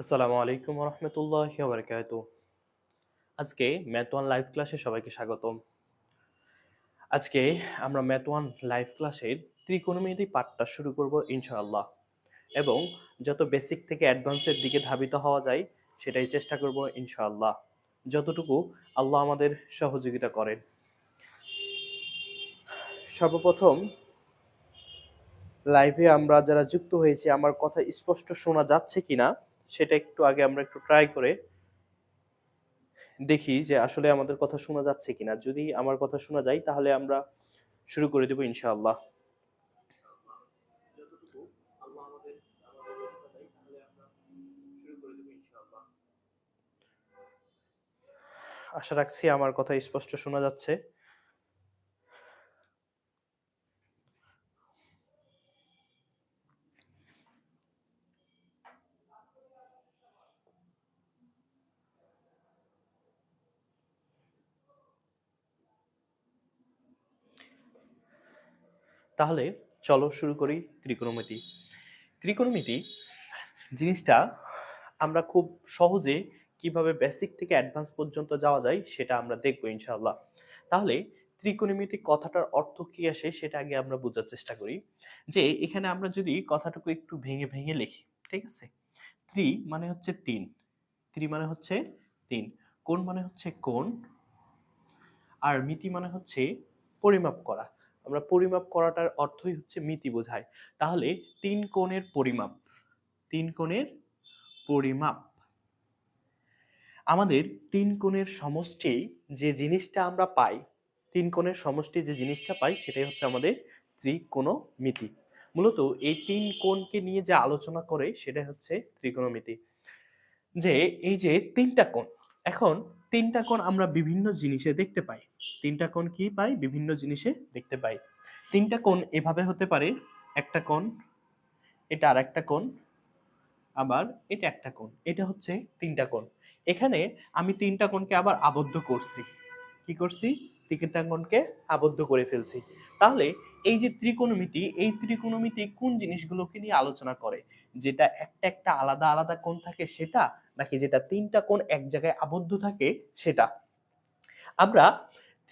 আসসালামু আলাইকুম রহমতুল্লাহি ওয়া বারাকাতুহু। আজকে ম্যাথ ওয়ান লাইভ ক্লাসে সবাইকে স্বাগতম। আজকে আমরা ম্যাথ ওয়ান লাইভ ক্লাসের ত্রিকোণমিতি পাঠটা শুরু করব ইনশাআল্লাহ, এবং যত বেসিক থেকে অ্যাডভান্সের দিকে ধাবিত হওয়া যায় সেটাই চেষ্টা করব ইনশাআল্লাহ, যতটুকু আল্লাহ আমাদের সহযোগিতা করেন। সর্বপ্রথম, লাইভে আমরা যারা যুক্ত হয়েছি আমার কথা স্পষ্ট শোনা যাচ্ছে কিনা সেটা একটু আগে আমরা একটু ট্রাই করে দেখি যে আসলে আমাদের কথা শোনা যাচ্ছে কিনা। যদি আমার কথা শোনা যায় তাহলে আমরা শুরু করে দেব ইনশাআল্লাহ। যতটুকু আল্লাহ আমাদের ব্যবস্থা দেয় তাহলে আমরা শুরু করে দেব ইনশাআল্লাহ। আশা রাখছি আমার কথা স্পষ্ট শোনা যাচ্ছে। তাহলে চলো শুরু করি ত্রিকোণমিতি। ত্রিকোণমিতি জিনিসটা আমরা খুব সহজে কিভাবে বেসিক থেকে অ্যাডভান্স পর্যন্ত যাওয়া যায় সেটা আমরা দেখবো ইনশাআল্লাহ। তাহলে ত্রিকোণমিতি কথাটার অর্থ কি আসে সেটা আগে আমরা বোঝার চেষ্টা করি। যে এখানে আমরা যদি কথাটুকু একটু ভেঙে ভেঙে লিখি, ঠিক আছে? ত্রি মানে হচ্ছে তিন, ত্রি মানে হচ্ছে তিন, কোণ মানে হচ্ছে কোণ, আর মিতি মানে হচ্ছে পরিমাপ করা। আমরা পরিমাপ করাটার অর্থই হচ্ছে মিতি বোঝায়। তাহলে তিন কোণের পরিমাপ, তিন কোণের পরিমাপ। আমাদের তিন কোণের সমষ্টি যে জিনিসটা আমরা পাই, তিন কোণের সমষ্টি যে জিনিসটা পাই সেটাই হচ্ছে আমাদের ত্রিকোণমিতি। মূলত এই তিন কোণকে নিয়ে যে আলোচনা করে সেটাই হচ্ছে ত্রিকোণমিতি। যে এই যে তিনটা কোণ, এখন তিনটা কোণ আমরা বিভিন্ন জিনিসে দেখতে পাই। তিনটা কোণ কি পাই? বিভিন্ন জিনিসে দেখতে পাই। তিনটা কোণ এভাবে হতে পারে, একটা কোণ, এটা আর একটা কোণ, আবার এটা একটা কোণ। এটা হচ্ছে তিনটা কোণ। এখানে আমি তিনটা কোণকে আবার আবদ্ধ করছি। কি করছি? তিনটা কোণকে আবদ্ধ করে ফেলছি। তাহলে এই যে ত্রিকোণমিতি, এই ত্রিকোণমিতি কোন জিনিসগুলোকে নিয়ে আলোচনা করে? যেটা একটা একটা আলাদা আলাদা কোণ থাকে সেটা, নাকি যেটা তিনটা কোণ এক জায়গায় আবদ্ধ থাকে সেটা? আমরা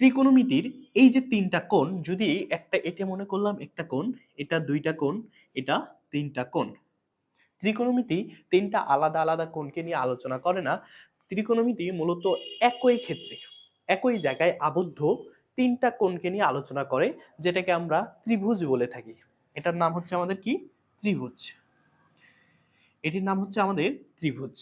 ত্রিকোণমিতির এই যে তিনটা কোণ, যদি একটা, এটা মনে করলাম একটা কোণ, এটা দুইটা কোণ, এটা তিনটা কোণ। ত্রিকোণমিতি তিনটা আলাদা আলাদা কোণকে নিয়ে আলোচনা করে না। ত্রিকোণমিতি মূলত একই ক্ষেত্রে, একই জায়গায় আবদ্ধ তিনটা কোণকে নিয়ে আলোচনা করে, যেটাকে আমরা ত্রিভুজ বলে থাকি। এটার নাম হচ্ছে আমাদের কি? ত্রিভুজ। এটির নাম হচ্ছে আমাদের ত্রিভুজ।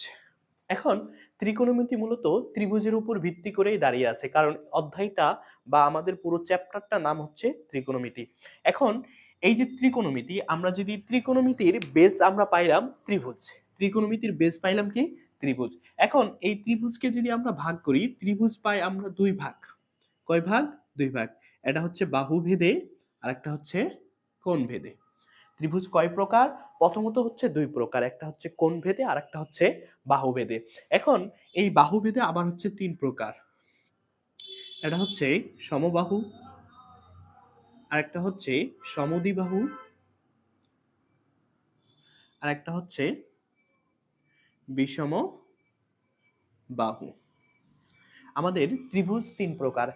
এখন ত্রিকোণমিতি মূলত ত্রিভুজের উপর ভিত্তি করেই দাঁড়িয়ে আছে, কারণ অধ্যায়টা বা আমাদের পুরো চ্যাপ্টারটা নাম হচ্ছে ত্রিকোণমিতি। এখন এই যে ত্রিকোণমিতি, আমরা যদি ত্রিকোণমিতির বেস আমরা পাইলাম ত্রিভুজ, ত্রিকোণমিতির বেস পাইলাম কি? ত্রিভুজ। এখন এই ত্রিভুজকে যদি আমরা ভাগ করি, ত্রিভুজ পাই আমরা দুই ভাগ। কয় ভাগ? দুই ভাগ। এটা হচ্ছে বাহু ভেদে আর একটা হচ্ছে কোণ ভেদে। ত্রিভুজ কয় প্রকার? প্রথমত হচ্ছে দুই প্রকার, একটা হচ্ছে কোণ ভেদে আর একটা হচ্ছে বাহু ভেদে। এখন এই বাহু ভেদে আবার হচ্ছে তিন প্রকার। এটা হচ্ছে সমবাহু, আর একটা হচ্ছে সমদ্বিবাহু, আর একটা হচ্ছে বিষম বাহু। আমাদের ত্রিভুজ তিন প্রকার,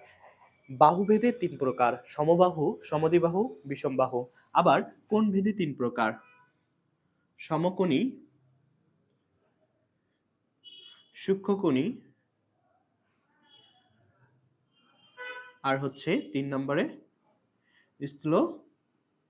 বাহুভেদে তিন প্রকার, সমবাহু, সমদ্বিবাহু, বিষমবাহু। আবার কোণ ভেদে তিন প্রকার, সমকোণী, সূক্ষ্মকোণী, আর হচ্ছে তিন নম্বরে স্থূলকোণী।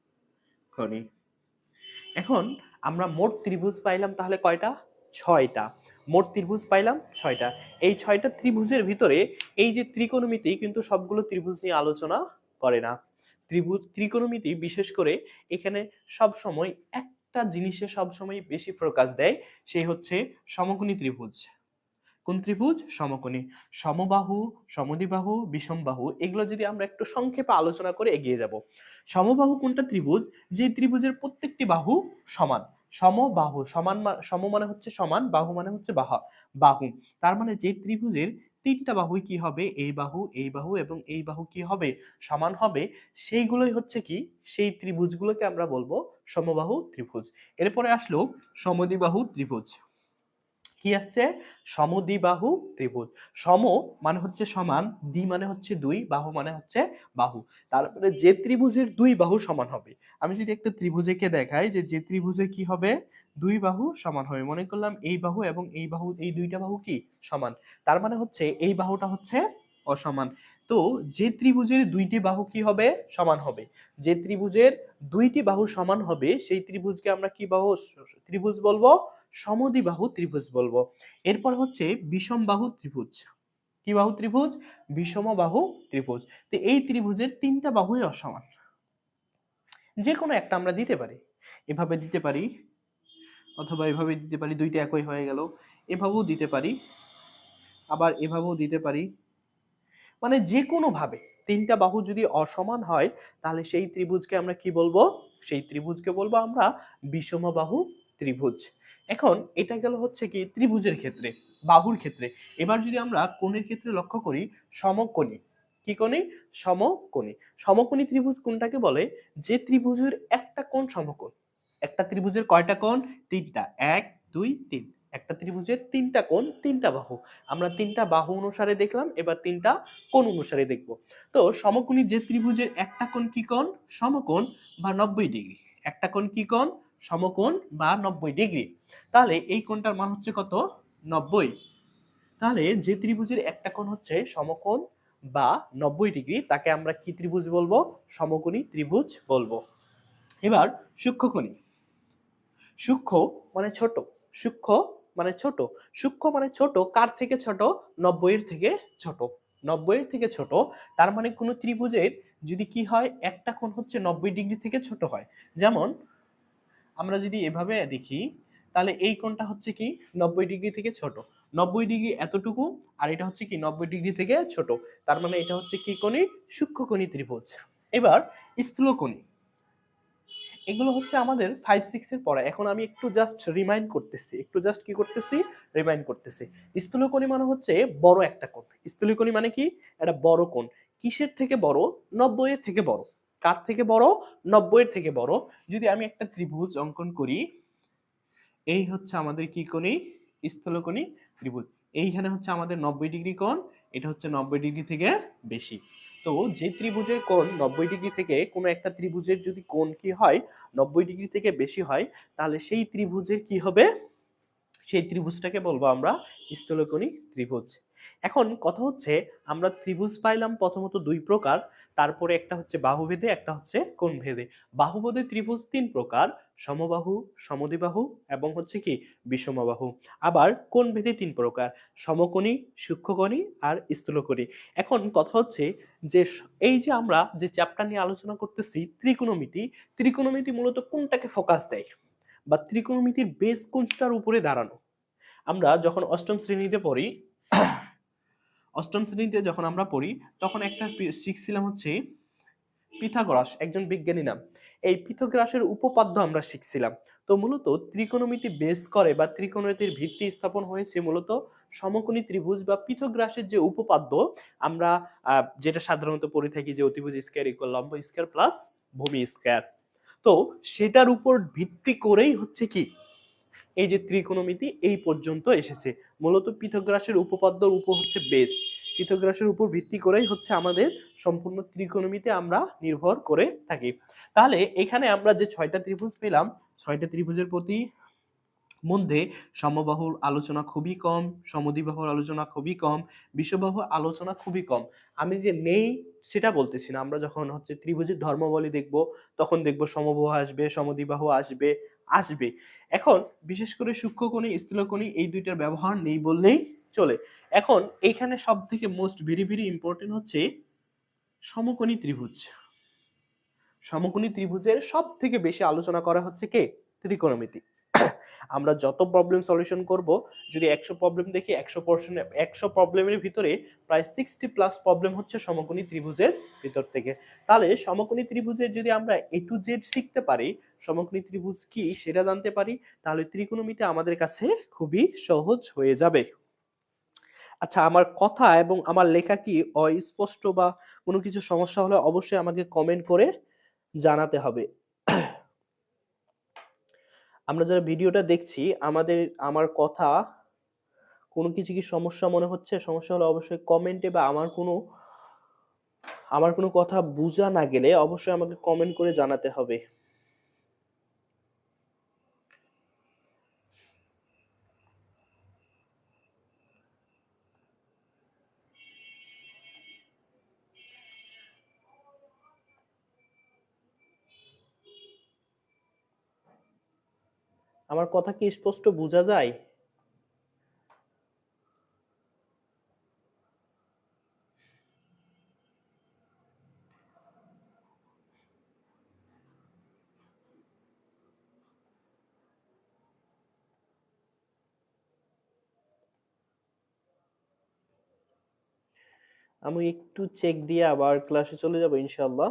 এখন আমরা মোট ত্রিভুজ পাইলাম তাহলে কয়টা? ছয়টা। মোট ত্রিভুজ পাইলাম ছয়টা। এই ছয়টা ত্রিভুজের ভিতরে এই যে ত্রিকোণমিতি কিন্তু সবগুলো ত্রিভুজ নিয়ে আলোচনা করে না। ত্রিভুজ, ত্রিকোণমিতি বিশেষ করে এখানে সব সময় একটা জিনিসে সব সময় বেশি ফোকাস দেয়, সেই হচ্ছে সমকোণী ত্রিভুজ। কোন ত্রিভুজ? সমকোণী। সমবাহু, সমদ্বিবাহু, বিষমবাহু, এগুলো যদি আমরা একটু সংক্ষেপে আলোচনা করে এগিয়ে যাব। সমবাহু কোনটা ত্রিভুজ? যে ত্রিভুজের প্রত্যেকটি বাহু সমান। সমবাহু, সমান সম মানে হচ্ছে সমান, বাহু মানে হচ্ছে বাহু। তার মানে যে ত্রিভুজের তিনটা বাহুই কি হবে? এই বাহু, এই বাহু এবং এই বাহু কি হবে? সমান হবে। সেইগুলোই হচ্ছে কি? সেই ত্রিভুজগুলোকে আমরা বলবো সমবাহু ত্রিভুজ। এরপরে আসলো সমদ্বিবাহু ত্রিভুজ। কি আসছে? সমদ্বিবাহু ত্রিভুজ। সম মানে হচ্ছে সমান, দ্বি মানে হচ্ছে দুই, বাহু মানে হচ্ছে বাহু। তারপরে যে ত্রিভুজের দুই বাহু সমান হবে, আমি যদি একটা ত্রিভুজকে দেখাই যে ত্রিভুজে কি হবে, দুই বাহু সমান হবে, মনে করলাম এই বাহু এবং এই বাহু, এই দুইটা বাহু কি সমান, তার মানে হচ্ছে এই বাহুটা হচ্ছে অসমান। তো যে ত্রিভুজের দুইটি বাহু কি হবে? সমান হবে। যে ত্রিভুজের দুইটি বাহু সমান হবে সেই ত্রিভুজকে আমরা কি বাহু ত্রিভুজ বলবো? সমদ্বিবাহু ত্রিভুজ বলবো। এরপর হচ্ছে বিষম বাহু ত্রিভুজ। কি বাহু ত্রিভুজ? বিষম বাহু ত্রিভুজ। তো এই ত্রিভুজের তিনটা বাহুই অসমান, যে কোনো একটা আমরা দিতে পারি, এভাবে দিতে পারি অথবা এভাবে দিতে পারি, দুইটা একই হয়ে গেল। এভাবেও দিতে পারি, আবার এভাবেও দিতে পারি, মানে যে কোনো ভাবে তিনটা বাহু যদি অসমান হয় তাহলে সেই ত্রিভুজকে আমরা কি বলবো? সেই ত্রিভুজকে বলবো আমরা বিষমবাহু ত্রিভুজ। এখন এটা গেল হচ্ছে কি ত্রিভুজের ক্ষেত্রে, বাহুর ক্ষেত্রে। এবার যদি আমরা কোণের ক্ষেত্রে লক্ষ্য করি, সমকোণী। কি কোণী? সমকোণী। সমকোণী ত্রিভুজ কোনটাকে বলে? যে ত্রিভুজের একটা কোণ সমকোণ। একটা ত্রিভুজের কয়টা কোণ? তিনটা। এক, দুই, তিন। একটা ত্রিভুজের তিনটা কোণ, তিনটা বাহু। আমরা তিনটা বাহু অনুসারে দেখলাম, এবার তিনটা কোণ অনুসারে দেখব। তো সমকোণী যে ত্রিভুজের একটা কোণ কি কোণ? সমকোণ বা 90 ডিগ্রি। একটা কোণ কি কোণ? সমকোণ বা 90 ডিগ্রি। তাহলে এই কোণটার মান হচ্ছে কত? 90। তাহলে যে ত্রিভুজের একটা কোণ হচ্ছে সমকোণ বা 90 ডিগ্রি তাকে আমরা কি ত্রিভুজ বলবো? সমকোণী ত্রিভুজ বলবো। এবার সূক্ষ্মকোণী। সূক্ষ্ম মানে ছোট, সূক্ষ্ম মানে ছোট, সূক্ষ্ম মানে ছোট কার থেকে ছোট? 90 এর থেকে ছোট। 90 এর থেকে ছোট, তার মানে কোন ত্রিভুজের যদি কি হয়, একটা কোণ হচ্ছে 90 ডিগ্রি থেকে ছোট হয়। যেমন আমরা যদি এভাবে দেখি, তাহলে এই কোণটা হচ্ছে কি 90 ডিগ্রি থেকে ছোট। 90 ডিগ্রি এতটুকু, আর এটা হচ্ছে কি 90 ডিগ্রি থেকে ছোট, তার মানে এটা হচ্ছে কি কোণী? সূক্ষ্মকোণী ত্রিভুজ। এবার স্থূলকোণী। এগুলো হচ্ছে আমাদের 5-6 এর পড়া। এখন আমি একটু জাস্ট রিমাইন্ড করতেছি, একটু জাস্ট কি করতেছি? রিমাইন্ড করতেছি। স্থূলকোণী মানে হচ্ছে বড় একটা কোণ। স্থূলকোণী মানে কি? এটা বড় কোণ। কিসের থেকে বড়? 90 এর থেকে বড়। কার থেকে বড়? 90 এর থেকে বড়। যদি আমি একটা ত্রিভুজ অঙ্কন করি, এই হচ্ছে আমাদের কি কোণী? স্থূলকোণী ত্রিভুজ। এইখানে হচ্ছে আমাদের 90 ডিগ্রি কোণ, এটা হচ্ছে 90 ডিগ্রি থেকে বেশি। তো যে ত্রিভুজের কোণ 90 ডিগ্রি থেকে কোনো একটা ত্রিভুজের যদি কোণ কি হয় 90 ডিগ্রি থেকে বেশি হয়, তাহলে সেই ত্রিভুজের কি হবে? সেই ত্রিভুজটাকে বলবো আমরা স্থূলকোণী ত্রিভুজ। এখন কথা হচ্ছে, আমরা ত্রিভুজ পাইলাম প্রথমত দুই প্রকার, তারপরে একটা হচ্ছে বাহুভেদে, একটা হচ্ছে কোণভেদে। বাহুভেদে ত্রিভুজ তিন প্রকার: সমবাহু, সমদ্বিবাহু এবং হচ্ছে কি বিষমবাহু। আবার কোণভেদে তিন প্রকার: সমকোণী, সূক্ষ্মকোণী আর স্থূলকোণী। এখন কথা হচ্ছে যে এই যে আমরা যে চ্যাপ্টার নিয়ে আলোচনা করতেছি ত্রিকোণমিতি, ত্রিকোণমিতি মূলত কোনটাকে ফোকাস দেয় বা ত্রিকোণমিতির বেস কোনটার উপরে দাঁড়ানো? আমরা যখন অষ্টম শ্রেণীতে পড়ি, অষ্টম শ্রেণীতে যখন আমরা পড়ি তখন একটা শিখছিলাম হচ্ছে পিথাগোরাস, একজন বিজ্ঞানী নাম। এই পিথাগোরাসের উপপাদ্য আমরা শিখছিলাম। তো মূলত ত্রিকোণমিতি বেস করে বা ত্রিকোণমিতির ভিত্তি স্থাপন হয়েছে মূলত সমকোণী ত্রিভুজ বা পিথাগোরাসের যে উপপাদ্য আমরা যেটা সাধারণত পড়ে থাকি, যে অতিভুজ স্কয়ার ইকুয়াল লম্ব স্কয়ার প্লাস ভূমি স্কয়ার। তো সেটার উপর ভিত্তি করেই হচ্ছে কি এই যে ত্রিকোণমিতি এই পর্যন্ত এসেছে। মূলত পিথাগোরাসের উপপাদ্যর উপর হচ্ছে বেস, পিথাগোরাসের উপর ভিত্তি করেই হচ্ছে আমাদের সম্পূর্ণ ত্রিকোণমিতি আমরা নির্ভর করে থাকি। তাহলে এখানে আমরা যে 6টা ত্রিভুজ পেলাম, 6টা ত্রিভুজের প্রতি মধ্যে সমবাহুর আলোচনা খুবই কম, সমদ্বিবাহুর আলোচনা খুবই কম, বিষমবাহুর আলোচনা খুবই কম। আমি যে নেই সেটা বলতেছি না, আমরা যখন হচ্ছে ত্রিভুজের ধর্মাবলী দেখব তখন দেখব সমবাহু আসবে, সমদ্বিবাহু আসবে, আসবে। এখন বিশেষ করে সূক্ষ্মকোণী, স্থূলকোণী এই দুইটার ব্যবহার নেই বললেই চলে। এখন এইখানে সব থেকে মোস্ট ভেরি ভেরি ইম্পর্টেন্ট হচ্ছে সমকোণী ত্রিভুজ। সমকোণী ত্রিভুজের সব থেকে বেশি আলোচনা করা হচ্ছে কে? ত্রিকোণমিতি। আমরা যত প্রবলেম সলিউশন করব, যদি 100 প্রবলেম দেখি 100 প্রবলেমের ভিতরে প্রায় 60+ প্রবলেম হচ্ছে সমকোণী ত্রিভুজের ভিতর থেকে। তাহলে সমকোণী ত্রিভুজের যদি আমরা A to Z শিখতে পারি, সমকোণী ত্রিভুজ কি সেটা জানতে পারি, তাহলে ত্রিকোণমিতি আমাদের কাছে খুবই সহজ হয়ে যাবে। আচ্ছা, আমার কথা এবং আমার লেখা কি অস্পষ্ট বা কোনো কিছু সমস্যা হলে অবশ্যই আমাকে কমেন্ট করে জানাতে হবে। আমরা যারা ভিডিওটা দেখছি, আমার কথা কোনো কিছু কি সমস্যা মনে হচ্ছে? সমস্যা হলে অবশ্যই কমেন্টে বা আমার কোনো কথা বুঝা না গেলে অবশ্যই আমাকে কমেন্ট করে জানাতে হবে। আমার কথা কি স্পষ্ট বোঝা যায়? আমি একটু চেক দিয়ে আবার ক্লাসে চলে যাব ইনশাআল্লাহ।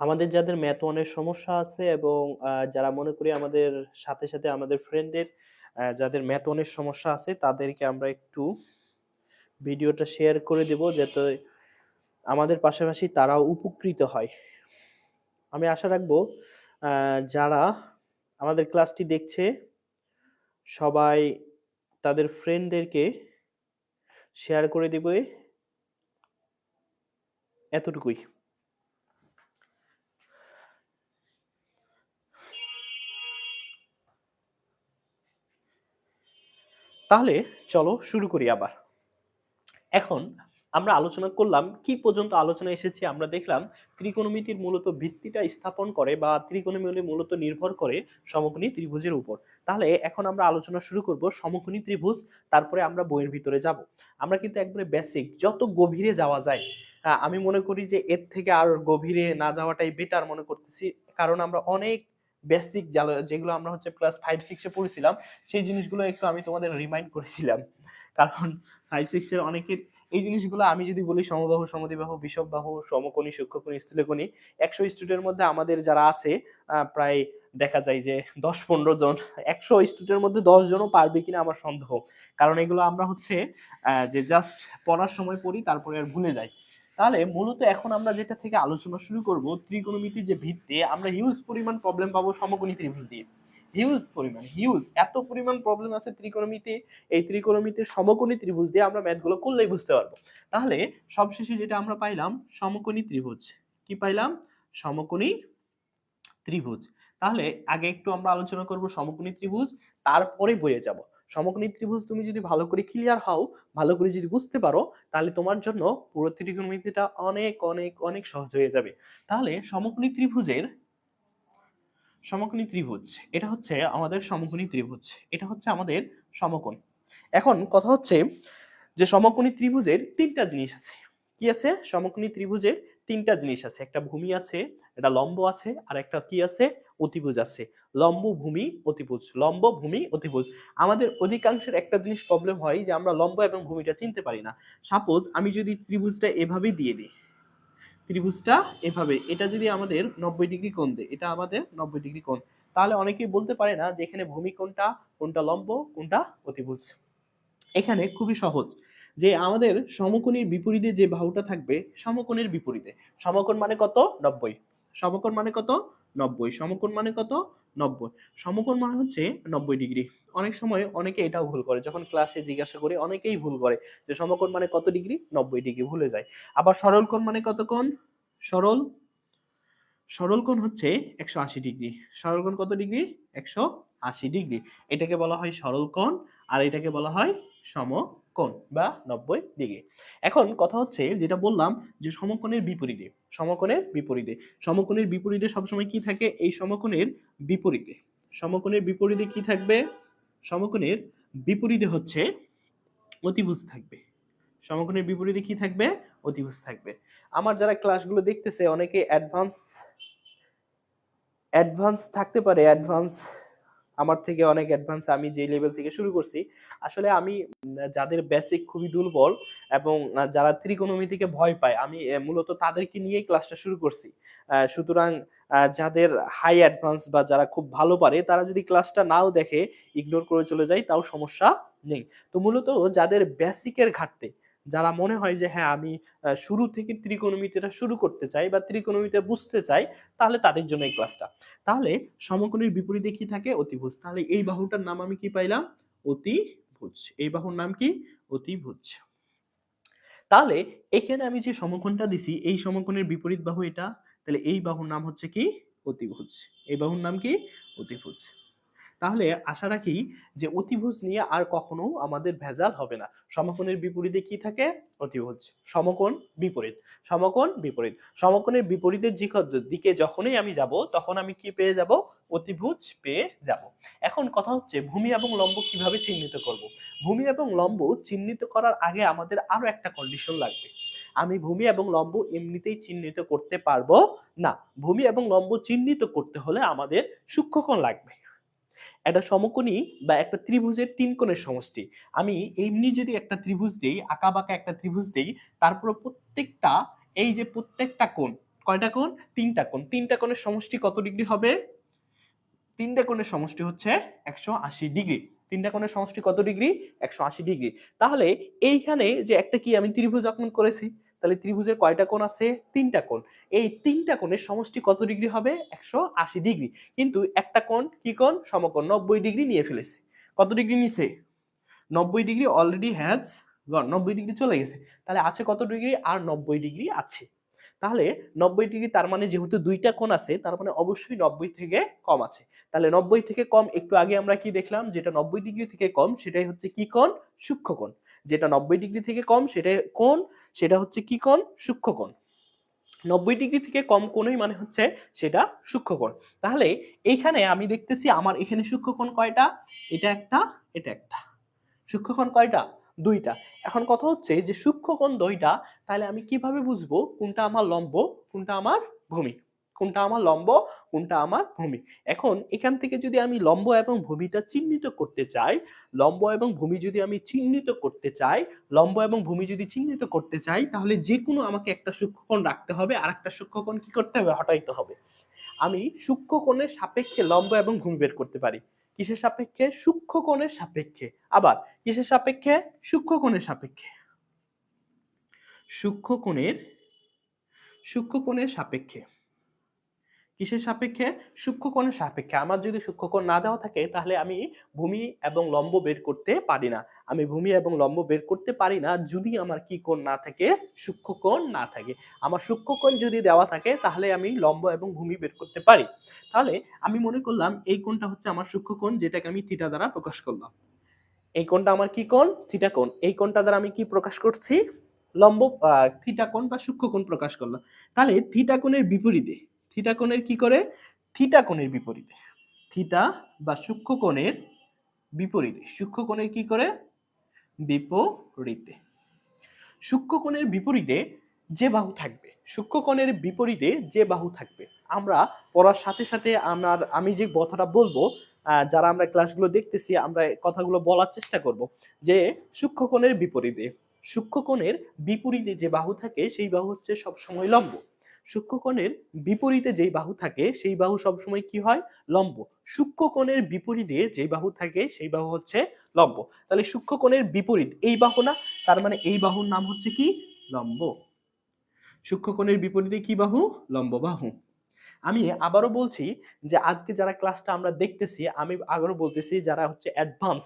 আমাদের যাদের ম্যাথ ওয়ানের সমস্যা আছে এবং যারা মনে করি আমাদের সাথে সাথে আমাদের ফ্রেন্ডদের যাদের ম্যাথ ওয়ানের সমস্যা আছে তাদেরকে আমরা একটু ভিডিওটা শেয়ার করে দেব যাতে আমাদের পাশাপাশি তারাও উপকৃত হয়। আমি আশা রাখবো যারা আমাদের ক্লাসটি দেখছে সবাই তাদের ফ্রেন্ডদেরকে শেয়ার করে দিবে, এতটুকুই। তাহলে চলো শুরু করি আবার। এখন আমরা আলোচনা করলাম কি পর্যন্ত আলোচনা এসেছি, আমরা দেখলাম ত্রিকোণমিতির মূলত ভিত্তিটা স্থাপন করে বা ত্রিকোণমিতি মূলত নির্ভর করে সমকোণী ত্রিভুজের উপর। তাহলে এখন আমরা আলোচনা শুরু করব সমকোণী ত্রিভুজ, তারপরে আমরা বইয়ের ভিতরে যাব। আমরা কিন্তু একবারে বেসিক যত গভীরে যাওয়া যায়, আমি মনে করি যে এর থেকে আর গভীরে না যাওয়াটাই বেটার মনে করতেছি, কারণ আমরা অনেক বেসিক যেগুলো আমরা হচ্ছে ক্লাস 5-6 এ পড়েছিলাম সেই জিনিসগুলো একটু আমি তোমাদের রিমাইন্ড করেছিলাম, কারণ 5-6 এর অনেকের এই জিনিসগুলো আমি যদি বলি সমবাহু সমদ্বিবাহু বিষমবাহু সমকোণী সূক্ষ্মকোণী স্থূলকোণী 100 স্টুডেন্টের মধ্যে আমাদের যারা আছে প্রায় দেখা যায় যে 10-15 জন, 100 স্টুডেন্টের মধ্যে 10 জনও পারবে কিনা আমার সন্দেহ, কারণ এগুলো আমরা হচ্ছে যে জাস্ট পড়ার সময় পড়ি তারপরে আর ভুলে যাই। তাহলে মূলত এখন আমরা যেটা থেকে আলোচনা শুরু করব ত্রিকোণমিতির যে ভিত্তি, আমরা হিউজ পরিমাণ প্রবলেম পাবো সমকোণী ত্রিভুজ দিয়ে। হিউজ এত পরিমাণ প্রবলেম আছে ত্রিকোণমিতি, এই ত্রিকোণমিতির সমকোণী ত্রিভুজ দিয়ে আমরা ম্যাথগুলো করলেই বুঝতে পারবো। তাহলে সবশেষে যেটা আমরা পাইলাম সমকোণী ত্রিভুজ, কি পাইলাম? সমকোণী ত্রিভুজ। তাহলে আগে একটু আমরা আলোচনা করব সমকোণী ত্রিভুজ, তারপরে বইয়ে যাব। সমকোণী ত্রিভুজ তুমি যদি ভালো করে ক্লিয়ার হও, ভালো করে যদি বুঝতে পারো, তাহলে তোমার জন্য পুরো ত্রিকোণমিতিটা অনেক অনেক অনেক সহজ হয়ে যাবে। তাহলে সমকোণী ত্রিভুজ এটা হচ্ছে আমাদের সমকোণী ত্রিভুজ, এটা হচ্ছে আমাদের সমকোণ। এখন কথা হচ্ছে যে সমকোণী ত্রিভুজের তিনটা জিনিস আছে। কি আছে? সমকোণী ত্রিভুজের তিনটা জিনিস আছে, একটা ভূমি আছে, একটা লম্ব আছে, আর একটা কি আছে? অতিভুজ আছে। লম্ব ভূমি অতিভুজ, লম্ব ভূমি অতিভুজ। আমাদের অধিকাংশের একটা জিনিস প্রবলেম হয় যে আমরা লম্ব এবং ভূমিটা চিনতে পারি না। সাপোজ আমি যদি ত্রিভুজটা এভাবে দিয়ে দিই, ত্রিভুজটা এভাবে, এটা যদি আমাদের 90 ডিগ্রি কোণ দেয়, এটা আমাদের 90 ডিগ্রি কোণ, তাহলে অনেকেই বলতে পারে না যে এখানে ভূমি কোণটা, কোনটা লম্ব, কোনটা অতিভুজ। এখানে খুবই সহজ, যে আমাদের সমকোণীর বিপরীতে যে বাহুটা থাকবে, সমকোণের বিপরীতে, সমকোণ মানে কত? 90। সমকোণ মানে কত? 90। সমকোণ মানে কত? 90। সমকোণ মানে হচ্ছে 90 ডিগ্রি। অনেক সময় অনেকে এটাও ভুল করে, যখন ক্লাসে জিজ্ঞাসা করে অনেকেই ভুল করে যে সমকোণ মানে কত ডিগ্রি, 90 ডিগ্রি ভুলে যায়। আবার সরল কোণ মানে কত কোণ? সরল সরল কোণ হচ্ছে 180 ডিগ্রি। সরল কোণ কত ডিগ্রি? 180 ডিগ্রি। এটাকে বলা হয় সরল কোণ, আর এটাকে বলা হয় সমকোণ বা 90 ডিগ্রি। এখন কথা হচ্ছে যেটা বললাম যে সমকোণের বিপরীতে সবসময় কি থাকে? এই সমকোণের বিপরীতে কি থাকবে? সমকোণের বিপরীতে হচ্ছে অতিভুজ থাকবে। সমকোণের বিপরীতে কি থাকবে? অতিভুজ থাকবে। আমার যারা ক্লাসগুলো দেখতেছে অনেকে অ্যাডভান্স থাকতে পারে, অ্যাডভান্স আমার থেকে অনেক অ্যাডভান্স, আমি যে লেভেল থেকে শুরু করছি। আসলে আমি যাদের বেসিক খুবই দুর্বল এবং যারা ত্রিকোণমিতিকে ভয় পায়, আমি মূলত তাদেরকে নিয়েই ক্লাসটা শুরু করছি। সুতরাং যাদের হাই অ্যাডভান্স বা যারা খুব ভালো পারে তারা যদি ক্লাসটা নাও দেখে, ইগনোর করে চলে যায়, তাও সমস্যা নেই। তো মূলত যাদের বেসিকের ঘাটতি, যারা মনে হয় যে হ্যাঁ আমি শুরু থেকে ত্রিকোণমিতিটা শুরু করতে চাই বা ত্রিকোণমিতি বুঝতে চাই, তাহলে তাদের জন্য এই ক্লাসটা। তাহলে সমকোণের বিপরীতে কি থাকে? অতিভুজ। তাহলে এই বাহুটার নাম আমি কি পাইলাম? অতিভুজ। এই বাহুর নাম কি? অতিভুজ। তাহলে এখানে আমি যে সমকোণটা দিছি, এই সমকোণের বিপরীত বাহু এটা, তাহলে এই বাহুর নাম হচ্ছে কি? অতিভুজ। এই বাহুর নাম কি? অতিভুজ। তাহলে আশা রাখি যে অতিভুজ নিয়ে আর কখনো আমাদের ভেজাল হবে না। সমকোণের বিপরীতে কি থাকে? অতিভুজ। সমকোণ বিপরীত, সমকোণ বিপরীত, সমকোণের বিপরীতের দিকে যখনই আমি যাব তখন আমি কি পেয়ে যাব? অতিভুজ পেয়ে যাব। এখন কথা হচ্ছে ভূমি এবং লম্ব কিভাবে চিহ্নিত করব। ভূমি এবং লম্ব চিহ্নিত করার আগে আমাদের আরো একটা কন্ডিশন লাগবে। আমি ভূমি এবং লম্ব এমনিতেই চিহ্নিত করতে পারবো না। ভূমি এবং লম্ব চিহ্নিত করতে হলে আমাদের সূক্ষ্মকোণ লাগবে। একটা সমকোণী বা একটা ত্রিভুজের তিন কোণের সমষ্টি। আমি এমনি যদি একটা ত্রিভুজ দেই, আঁকা বাঁকা একটা ত্রিভুজ দেই, তারপর প্রত্যেকটা, এই যে প্রত্যেকটা কোণ, কয়টা কোণ? তিনটা কোণ। তিনটা কোণের সমষ্টি কত ডিগ্রি হবে? তিনটা কোণের সমষ্টি হচ্ছে 180 ডিগ্রি। তিনটা কোণের সমষ্টি কত ডিগ্রি? 180 ডিগ্রি। তাহলে এইখানে যে একটা কি আমি ত্রিভুজ অঙ্কন করেছি, তাহলে ত্রিভুজের কয়টা কোণ আছে? তিনটা কোণ। এই তিনটা কোণের সমষ্টি কত ডিগ্রি হবে? 180 ডিগ্রি। কিন্তু একটা কোণ কি কোণ? সমকোণ 90 ডিগ্রি নিয়ে ফেলেছে। কত ডিগ্রি নিছে? 90 degree already has gone, 90 degree চলে গেছে। তাহলে আছে কত ডিগ্রি? আর 90 ডিগ্রি আছে। তাহলে 90 ডিগ্রি, তার মানে যেহেতু দুইটা কোণ আছে, তার মানে অবশ্যই 90 থেকে কম আছে। তাহলে 90 থেকে কম, একটু আগে আমরা কি দেখলাম? যেটা 90 ডিগ্রি থেকে কম সেটাই হচ্ছে কি কোণ? সূক্ষ্মকোণ। যেটা 90 ডিগ্রি থেকে কম সেটা কোণ, সেটা হচ্ছে কি কোণ? সূক্ষ্মকোণ। 90 ডিগ্রি থেকে কম কোণই মানে হচ্ছে সেটা সূক্ষ্মকোণ। তাহলে এইখানে আমি দেখতেছি আমার এখানে সূক্ষ্মকোণ কয়টা? এটা একটা, এটা একটা। সূক্ষ্মকোণ কয়টা? দুইটা। এখন কথা হচ্ছে যে সূক্ষ্মকোণ দুইটা, তাহলে আমি কিভাবে বুঝবো কোনটা আমার লম্ব, কোনটা আমার ভূমি? কোনটা আমার লম্ব, কোনটা আমার ভূমি? এখন এখান থেকে যদি আমি লম্ব এবং ভূমিটা চিহ্নিত করতে চাই, লম্ব এবং ভূমি যদি আমি চিহ্নিত করতে চাই, লম্ব এবং ভূমি যদি চিহ্নিত করতে চাই, তাহলে যে কোনো আমাকে একটা সূক্ষ্মকোণ রাখতে হবে, আর একটা সূক্ষ্মকোণ কি করতে হবে? হটাইতে হবে। আমি সূক্ষ্মকোণের সাপেক্ষে লম্ব এবং ভূমি বের করতে পারি। কিসের সাপেক্ষে? সূক্ষ্মকোণের সাপেক্ষে। আবার কিসের সাপেক্ষে? সূক্ষ্মকোণের সাপেক্ষে। সূক্ষ্মকোণের, সূক্ষ্মকোণের সাপেক্ষে। কিসের সাপেক্ষে? সূক্ষ্মকোণের সাপেক্ষে। আমার যদি সূক্ষ্মকোণ না দেওয়া থাকে, তাহলে আমি ভূমি এবং লম্ব বের করতে পারি না। আমি ভূমি এবং লম্ব বের করতে পারি না যদি আমার কি কোণ না থাকে? সূক্ষ্মকোণ না থাকে। আমার সূক্ষ্মকোণ যদি দেওয়া থাকে, তাহলে আমি লম্ব এবং ভূমি বের করতে পারি। তাহলে আমি মনে করলাম এই কোণটা হচ্ছে আমার সূক্ষ্মকোণ, যেটাকে আমি থিটা দ্বারা প্রকাশ করলাম। এই কোণটা আমার কি কোণ? থিটা কোণ। এই কোণটা দ্বারা আমি কি প্রকাশ করছি? লম্ব থিটা কোণ বা সূক্ষ্মকোণ প্রকাশ করলাম। তাহলে থিটা কোণের বিপরীতে, থিটা কোণের কি করে? থিটা কোণের বিপরীতে, থিটা বা সূক্ষ্মকোণের বিপরীতে, সূক্ষ্মকোণের কি করে? বিপরীতে। সূক্ষ্মকোণের বিপরীতে যে বাহু থাকবে, সূক্ষ্মকোণের বিপরীতে যে বাহু থাকবে, আমরা পড়ার সাথে সাথে আমি যে কথাটা বলবো, যারা আমরা ক্লাসগুলো দেখতেছি, আমরা কথাগুলো বলার চেষ্টা করব যে সূক্ষ্মকোণের বিপরীতে, সূক্ষ্মকোণের বিপরীতে যে বাহু থাকে সেই বাহু হচ্ছে সবসময় লম্ব। সূক্ষ্মকোণের বিপরীতে যেই বাহু থাকে সেই বাহু সবসময় কি হয়? লম্ব। সূক্ষ্মকোণের বিপরীতে যেই বাহু থাকে সেই বাহু হচ্ছে লম্ব। তাহলে সূক্ষ্মকোণের বিপরীত এই বাহু না, তার মানে এই বাহুর নাম হচ্ছে কি? লম্ব। সূক্ষ্মকোণের বিপরীতে কি বাহু? লম্ব বাহু। আমি আবারও বলছি যে আজকে যারা ক্লাসটা আমরা দেখতেছি, আমি আবারও বলতেছি যারা হচ্ছে অ্যাডভান্স,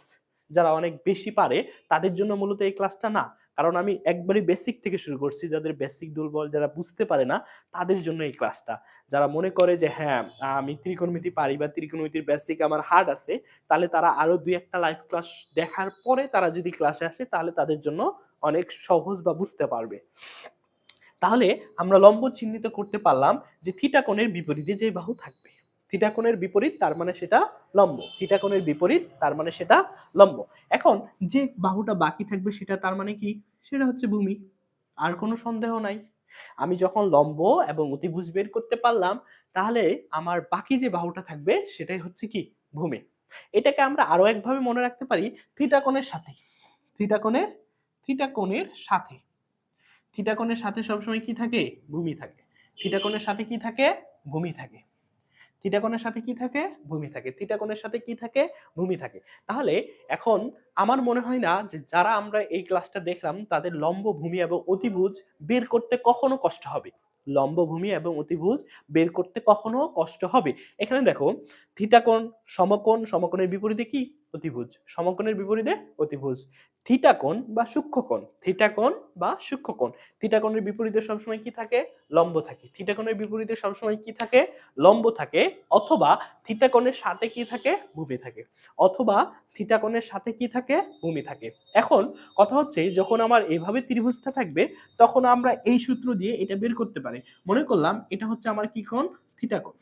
যারা অনেক বেশি পারে, তাদের জন্য মূলত এই ক্লাসটা না। কারণ আমি একবারই বেসিক থেকে শুরু করছি। যাদের বেসিক দুর্বল, যারা বুঝতে পারে না, তাদের জন্য এই ক্লাসটা। যারা মনে করে যে হ্যাঁ আমি ত্রিকোণমিতি পারি বা ত্রিকোণমিতির বেসিক আমার হার্ড আছে, তাহলে তারা আরো দুই একটা লাইভ ক্লাস দেখার পরে তারা যদি ক্লাসে আসে, তাহলে তাদের জন্য অনেক সহজ বা বুঝতে পারবে। তাহলে আমরা লম্ব চিহ্নিত করতে পারলাম যে থিটা কোণের বিপরীতে যে বাহু থাকবে। থিটা কোণের বিপরীত, তার মানে সেটা লম্ব। থিটা কোণের বিপরীত, তার মানে সেটা লম্ব। এখন যে বাহুটা বাকি থাকবে সেটা তার মানে কি? সেটা হচ্ছে ভূমি। আর কোনো সন্দেহ নাই। আমি যখন লম্ব এবং অতিভুজ বের করতে পারলাম, তাহলে আমার বাকি যে বাহুটা থাকবে সেটাই হচ্ছে কি? ভূমি। এটাকে আমরা আরো একভাবে মনে রাখতে পারি থিটা কোণের সাথে। থিটা কোণের থিটা কোণের সাথে থিটা কোণের সাথে সবসময় কি থাকে? ভূমি থাকে। থিটা কোণের সাথে কি থাকে? ভূমি থাকে। থিটা কোণের সাথে কি থাকে? ভূমি থাকে। থিটা কোণের সাথে কি থাকে? ভূমি থাকে। তাহলে এখন আমার মনে হয় না যে যারা আমরা এই ক্লাসটা দেখলাম তাদের লম্ব, ভূমি এবং অতিভুজ বের করতে কখনো কষ্ট হবে। লম্ব, ভূমি এবং অতিভুজ বের করতে কখনো কষ্ট হবে। এখানে দেখো থিটা কোণ, সমকোণ, সমকোণের বিপরীতে কি? অতিভুজ। সমকোণের বিপরীতে অতিভুজ। থিটা কোণ বা সূক্ষ্মকোণ, থিটা কোণ বা সূক্ষ্মকোণ। থিটা কোণের বিপরীতে সবসময় কি থাকে? লম্ব থাকে। থিটা কোণের বিপরীতে সবসময় কি থাকে? লম্ব থাকে। অথবা থিটা কোণের সাথে কি থাকে? ভূমি থাকে। অথবা থিটা কোণের সাথে কি থাকে? ভূমি থাকে। এখন কথা হচ্ছে যখন আমার এভাবে ত্রিভুজটা থাকবে তখন আমরা এই সূত্র দিয়ে এটা বের করতে পারি। মনে করলাম এটা হচ্ছে আমার কি কোণ? থিটা কোণ।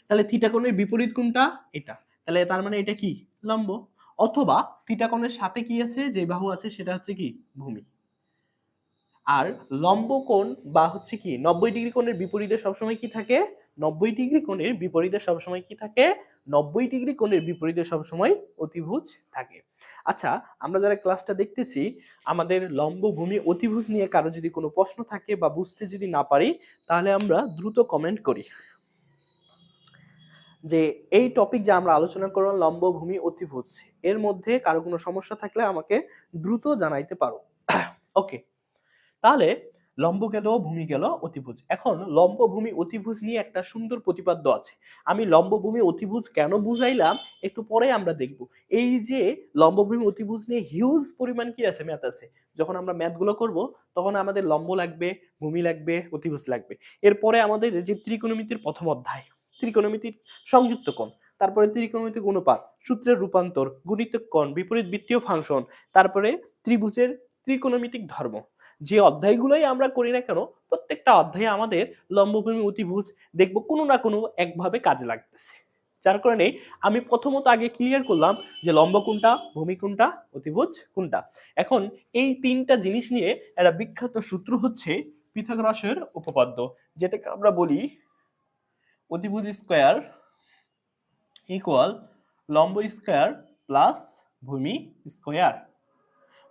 তাহলে থিটা কোণের বিপরীত কোণটা? এটা। তাহলে তার মানে এটা কি? লম্ব। অথবা থিটা কোণের সাথে কি আছে? যে বাহু আছে সেটা হচ্ছে কি? ভূমি। আর লম্ব কোণ বা হচ্ছে কি 90 ডিগ্রি কোণের বিপরীতে সবসময় কি থাকে? 90 ডিগ্রি কোণের বিপরীতে সবসময় কি থাকে? 90 ডিগ্রি কোণের বিপরীতে সবসময় অতিভুজ থাকে। আচ্ছা, আমরা যারা ক্লাসটা দেখতেছি আমাদের লম্ব, ভূমি, অতিভুজ নিয়ে কারো যদি কোনো প্রশ্ন থাকে বা বুঝতে যদি না পারি তাহলে আমরা দ্রুত কমেন্ট করি যে এই টপিক যা আমরা আলোচনা করলাম লম্ব, ভূমি, অতিভুজ এর মধ্যে কারো কোনো সমস্যা থাকলে আমাকে দ্রুত জানাইতে পারো। ওকে, তাহলে লম্ব গেল, ভূমি গেল, অতিভুজ। এখন লম্ব, ভূমি, অতিভুজ নিয়ে একটা সুন্দর প্রতিপাদ্য আছে। আমি লম্ব, ভূমি, অতিভুজ কেন বুঝাইলাম একটু পরে আমরা দেখব। এই যে লম্ব, ভূমি, অতিভুজ নিয়ে হিউজ পরিমাণ কি আছে? ম্যাথ আছে। যখন আমরা ম্যাথগুলো করব তখন আমাদের লম্ব লাগবে, ভূমি লাগবে, অতিভুজ লাগবে। এরপরে আমাদের যে ত্রিকোণমিতির প্রথম অধ্যায়, ত্রিকোণমিতির সংযুক্ত কোণ, তারপরে ত্রিকোণমিতিক অনুপাত, সূত্রের রূপান্তর, গুণিতক কোণ, বিপরীত বৃত্তীয় ফাংশন, তারপরে ত্রিভুজের ত্রিকোণমিতিক ধর্ম। যে অধ্যায়গুলোই আমরা করি না কেন প্রত্যেকটা অধ্যায়ে আমাদের লম্ব, ভূমি, অতিভুজ দেখব কোনো না কোনো একভাবে কাজে লাগতেছে। যার কারণে আমি প্রথমত আগে ক্লিয়ার করলাম যে লম্ব কোনটা, ভূমি কোনটা, অতিভুজ কোনটা। এখন এই তিনটা জিনিস নিয়ে একটা বিখ্যাত সূত্র হচ্ছে পিথাগোরাসের উপপাদ্য, যেটাকে আমরা বলি অতিভুজ স্কয়ার ইকুয়াল লম্ব স্কয়ার প্লাস ভূমি স্কয়ার।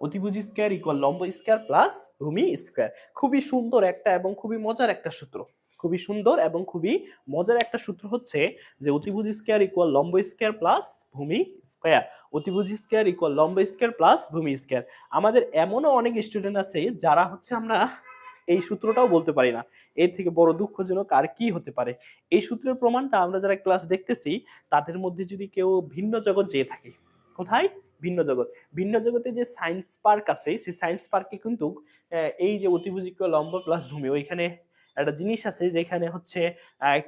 অতিভুজ স্কয়ার ইকুয়াল লম্ব স্কয়ার প্লাস ভূমি স্কয়ার। খুবই সুন্দর একটা এবং খুবই মজার একটা সূত্র। খুবই সুন্দর এবং খুবই মজার একটা সূত্র হচ্ছে যে অতিভুজ স্কয়ার ইকুয়াল লম্ব স্কয়ার প্লাস ভূমি স্কয়ার। অতিভুজ স্কয়ার ইকুয়াল লম্ব স্কয়ার প্লাস ভূমি স্কয়ার। আমাদের এমনও অনেক স্টুডেন্ট আছে যারা হচ্ছে আমরা এই সূত্রটাও বলতে পারি না। এর থেকে বড় দুঃখজনক আর কি হতে পারে? এই সূত্রের প্রমাণটা আমরা যারা ক্লাস দেখতেছি তাদের মধ্যে যদি কেউ ভিন্ন জগৎ যেয়ে থাকে, কোথায়? ভিন্ন জগৎ। ভিন্ন জগতে যে সায়েন্স পার্ক আছে সেই সায়েন্স পার্কে কিন্তু এই যে অতিভুজ ইকুয়াল লম্ব প্লাস ভূমি, ওইখানে একটা জিনিস আছে যেখানে হচ্ছে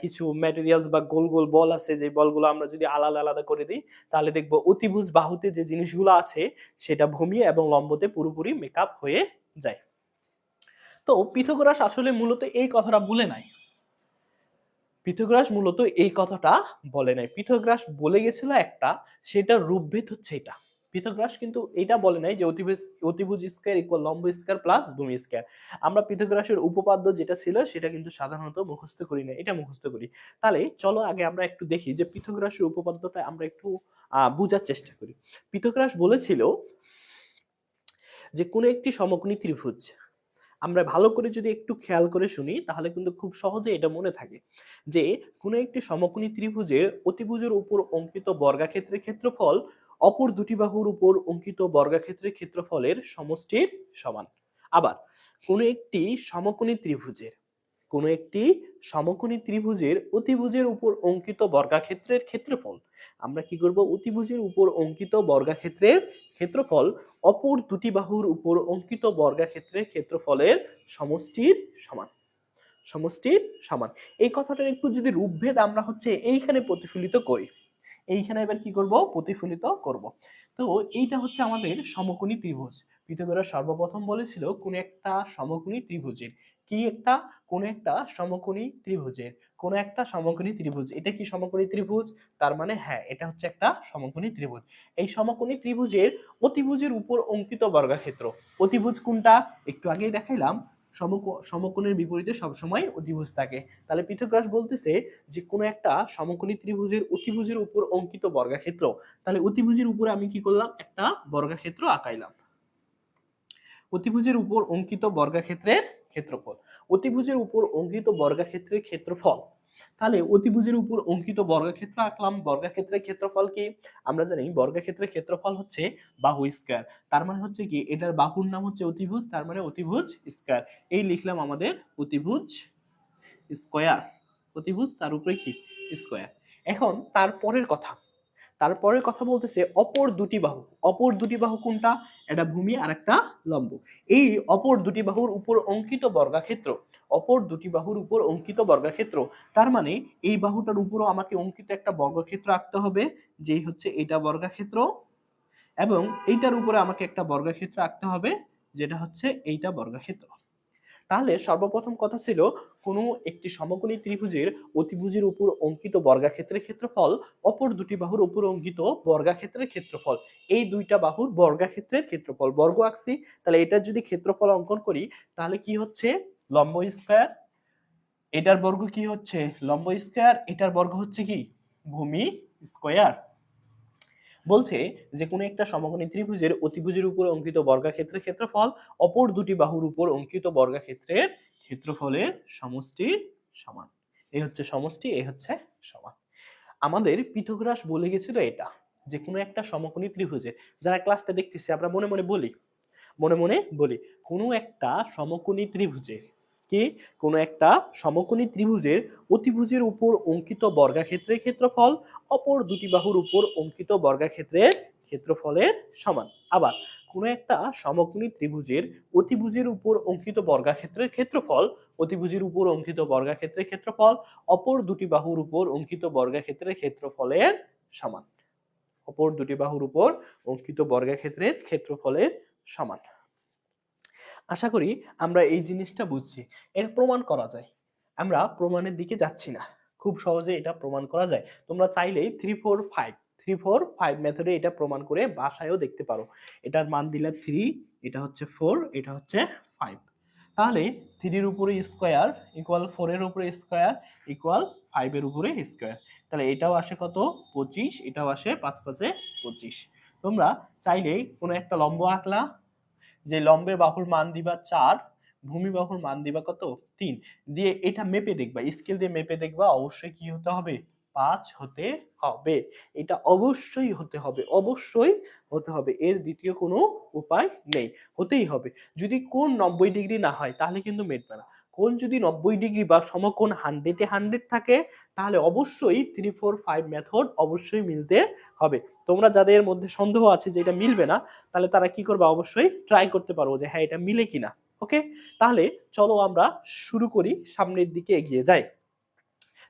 কিছু ম্যাটেরিয়ালস বা গোল গোল বল আছে, যে বলগুলো আমরা যদি আলাদা আলাদা করে দিই তাহলে দেখবো অতিভুজ বাহুতে যে জিনিসগুলো আছে সেটা ভূমি এবং লম্বতে পুরোপুরি মেকআপ হয়ে যায়। তো পিথাগোরাস আসলে মূলত এই কথাটা বলে নাই। পিথাগোরাস মূলত এই কথাটা বলে নাই। পিথাগোরাস বলে গেছিল একটা, সেটার রূপভেদ হচ্ছে এটা। পিথাগোরাস কিন্তু এটা বলে নাই যে অতিভুজ স্কয়ার ইকুয়াল লম্ব স্কয়ার প্লাস ভূমি স্কয়ার। আমরা পিথাগোরাসের উপপাদ্য যেটা ছিল সেটা কিন্তু সাধারণত মুখস্থ করি না, এটা মুখস্থ করি। তাহলে চলো আগে আমরা একটু দেখি যে পিথাগোরাসের উপপাদ্যটা আমরা একটু বোঝার চেষ্টা করি। পিথাগোরাস বলেছিল যে কোনো একটি সমকোণী ত্রিভুজ, আমরা ভালো করে যদি একটু খেয়াল করে শুনি তাহলে কিন্তু খুব সহজে এটা মনে থাকে যে কোনো একটি সমকোণী ত্রিভুজের অতিভুজের উপর অঙ্কিত বর্গাক্ষেত্রের ক্ষেত্রফল অপর দুটি বাহুর উপর অঙ্কিত বর্গাক্ষেত্রের ক্ষেত্রফলের সমষ্টির সমান। আবার কোনো একটি সমকোণী ত্রিভুজের অতিভুজের উপর অঙ্কিত বর্গাক্ষেত্রের ক্ষেত্রফল, আমরা কি করব? অতিভুজের উপর অঙ্কিত বর্গাক্ষেত্রের ক্ষেত্রফল অপর দুটি বাহুর উপর অঙ্কিত বর্গাক্ষেত্রের ক্ষেত্রফলের সমষ্টির সমান। সমষ্টির সমান। এই কথাটার একটু যদি রূপভেদ আমরা হচ্ছে এইখানে প্রতিফলিত করি, এইখানে এবার কি করব? প্রতিফলিত করব। তো এইটা হচ্ছে আমাদের সমকোণী ত্রিভুজ। পিথাগোরাস সর্বপ্রথম বলেছিল কোন একটা সমকোণী ত্রিভুজের কি একটা কোন একটা সমকোণী ত্রিভুজের কোন একটা সমকোণী ত্রিভুজ, এটা কি সমকোণী ত্রিভুজ? তার মানে হ্যাঁ এটা হচ্ছে একটা সমকোণী ত্রিভুজ। এই সমকোণী ত্রিভুজের অতিভুজের উপর অঙ্কিত বর্গাক্ষেত্র, অতিভুজ কোনটা? একটু আগেই দেখাইলাম সমকোণের বিপরীতে সবসময় অতিভুজ থাকে। তাহলে পিথাগোরাস বলতেছে যে কোনো একটা সমকোণী ত্রিভুজের অতিভুজের উপর অঙ্কিত বর্গাক্ষেত্র, তাহলে অতিভুজের উপরে আমি কি করলাম, একটা বর্গাক্ষেত্র আঁকাইলাম। অতিভুজের উপর অঙ্কিত বর্গাক্ষেত্রের ক্ষেত্রফল, অতিভুজের উপর অঙ্কিত বর্গাক্ষেত্রের ক্ষেত্রফল। তাহলে অতিভুজের উপর অঙ্কিত বর্গাক্ষেত্র আঁকলাম, বর্গাক্ষেত্রের ক্ষেত্রফল কি আমরা জানি, বর্গাক্ষেত্রের ক্ষেত্রফল হচ্ছে বাহু স্কয়ার। তার মানে হচ্ছে কি এটার বাহুর নাম হচ্ছে অতিভুজ, তার মানে অতিভুজ স্কয়ার। এই লিখলাম আমাদের অতিভুজ স্কয়ার, অতিভুজ তার উপরে কি স্কয়ার। এখন তারপরের কথা বলতেছে অপর দুটি বাহু। অপর দুটি বাহু কোনটা, এটা ভূমি আর একটা লম্ব। এই অপর দুটি বাহুর উপর অঙ্কিত বর্গাক্ষেত্র, অপর দুটি বাহুর উপর অঙ্কিত বর্গাক্ষেত্র, তার মানে এই বাহুটার উপরও আমাকে অঙ্কিত একটা বর্গক্ষেত্র আঁকতে হবে, যেই হচ্ছে এটা বর্গাক্ষেত্র, এবং এইটার উপরে আমাকে একটা বর্গক্ষেত্র আঁকতে হবে, যেটা হচ্ছে এইটা বর্গক্ষেত্র। তাহলে সর্বপ্রথম কথা ছিল কোনো একটি সমকোণী ত্রিভুজের অতিভুজের উপর অঙ্কিত বর্গাক্ষেত্রের ক্ষেত্রফল অপর দুটি বাহুর উপর অঙ্কিত বর্গাক্ষেত্রের ক্ষেত্রফল। এই দুইটা বাহুর বর্গাক্ষেত্রের ক্ষেত্রফল, বর্গ আঁকছি, তাহলে এটার যদি ক্ষেত্রফল অঙ্কন করি তাহলে কি হচ্ছে লম্ব স্কয়ার, এটার বর্গ কি হচ্ছে লম্ব স্কয়ার, এটার বর্গ হচ্ছে কি ভূমি স্কয়ার। বলছে যে কোনো একটা সমকোণী ত্রিভুজের অতিভুজের উপর অঙ্কিত বর্গাক্ষেত্রের ক্ষেত্রফল অপর দুটি বাহুর উপর অঙ্কিত বর্গাক্ষেত্রের ক্ষেত্রফলের সমষ্টির সমান। এই হচ্ছে সমষ্টি, এই হচ্ছে সমান। আমাদের পিথাগোরাস বলে গেছিল এটা, যে কোনো একটা সমকোণী ত্রিভুজের, যারা ক্লাসটা দেখতেছি আমরা মনে মনে বলি কোনো একটা সমকোণী ত্রিভুজের কি, কোনো একটা সমকোণী ত্রিভুজের অতিভুজের উপর অঙ্কিত বর্গাক্ষেত্রের ক্ষেত্রফল অপর দুটি বাহুর উপর অঙ্কিত বর্গাক্ষেত্রের ক্ষেত্রফলের সমান। আবার কোনো একটা সমকোণী ত্রিভুজের অতিভুজের উপর অঙ্কিত বর্গাক্ষেত্রের ক্ষেত্রফল অতিভুজের উপর অঙ্কিত বর্গাক্ষেত্রের ক্ষেত্রফল অপর দুটি বাহুর উপর অঙ্কিত বর্গাক্ষেত্রের ক্ষেত্রফলের সমান। অপর দুটি বাহুর উপর অঙ্কিত বর্গাক্ষেত্রের ক্ষেত্রফলের সমান। আশা করি আমরা এই জিনিসটা বুঝছি। এর প্রমাণ করা যায়, আমরা প্রমাণের দিকে যাচ্ছি না, খুব সহজে এটা প্রমাণ করা যায়। তোমরা চাইলেই 3-4-5 মেথডে এটা প্রমাণ করে বাসায়ও দেখতে পারো। এটার মান দিলে 3, এটা হচ্ছে 4, এটা হচ্ছে 5। তাহলে 3 এর উপরে স্কয়ার ইকুয়াল 4 এর উপরে স্কয়ার ইকুয়াল 5 এর উপরে স্কয়ার। তাহলে এটাও আসে কত 25, এটাও আসে 5×5 25। তোমরা চাইলেই কোনো একটা লম্ব আঁকলা, যে লম্বের বাহুর মান দিবা 4, ভূমি বাহুর মান দিবা কত 3, দিয়ে এটা মেপে দেখবা, স্কেল দিয়ে মেপে দেখবা অবশ্যই কি হতে হবে 5 হতে হবে। এটা অবশ্যই হতে হবে, অবশ্যই হতে হবে, এর দ্বিতীয় কোনো উপায় নেই, হতেই হবে। যদি কোণ 90 ডিগ্রি না হয় তাহলে কিন্তু মেটবে না। কোণ যদি 90 ডিগ্রি বা সমকোণ 100-এ 100 থাকে তাহলে অবশ্যই 3-4-5 মেথড অবশ্যই মিলতে হবে। তোমরা যাদের মধ্যে সন্দেহ আছে যে এটা মিলবে না, তাহলে তারা কি করবে, অবশ্যই ট্রাই করতে পারবো যে হ্যাঁ এটা মিলে কিনা। ওকে, তাহলে চলো আমরা শুরু করি, সামনের দিকে এগিয়ে যাই।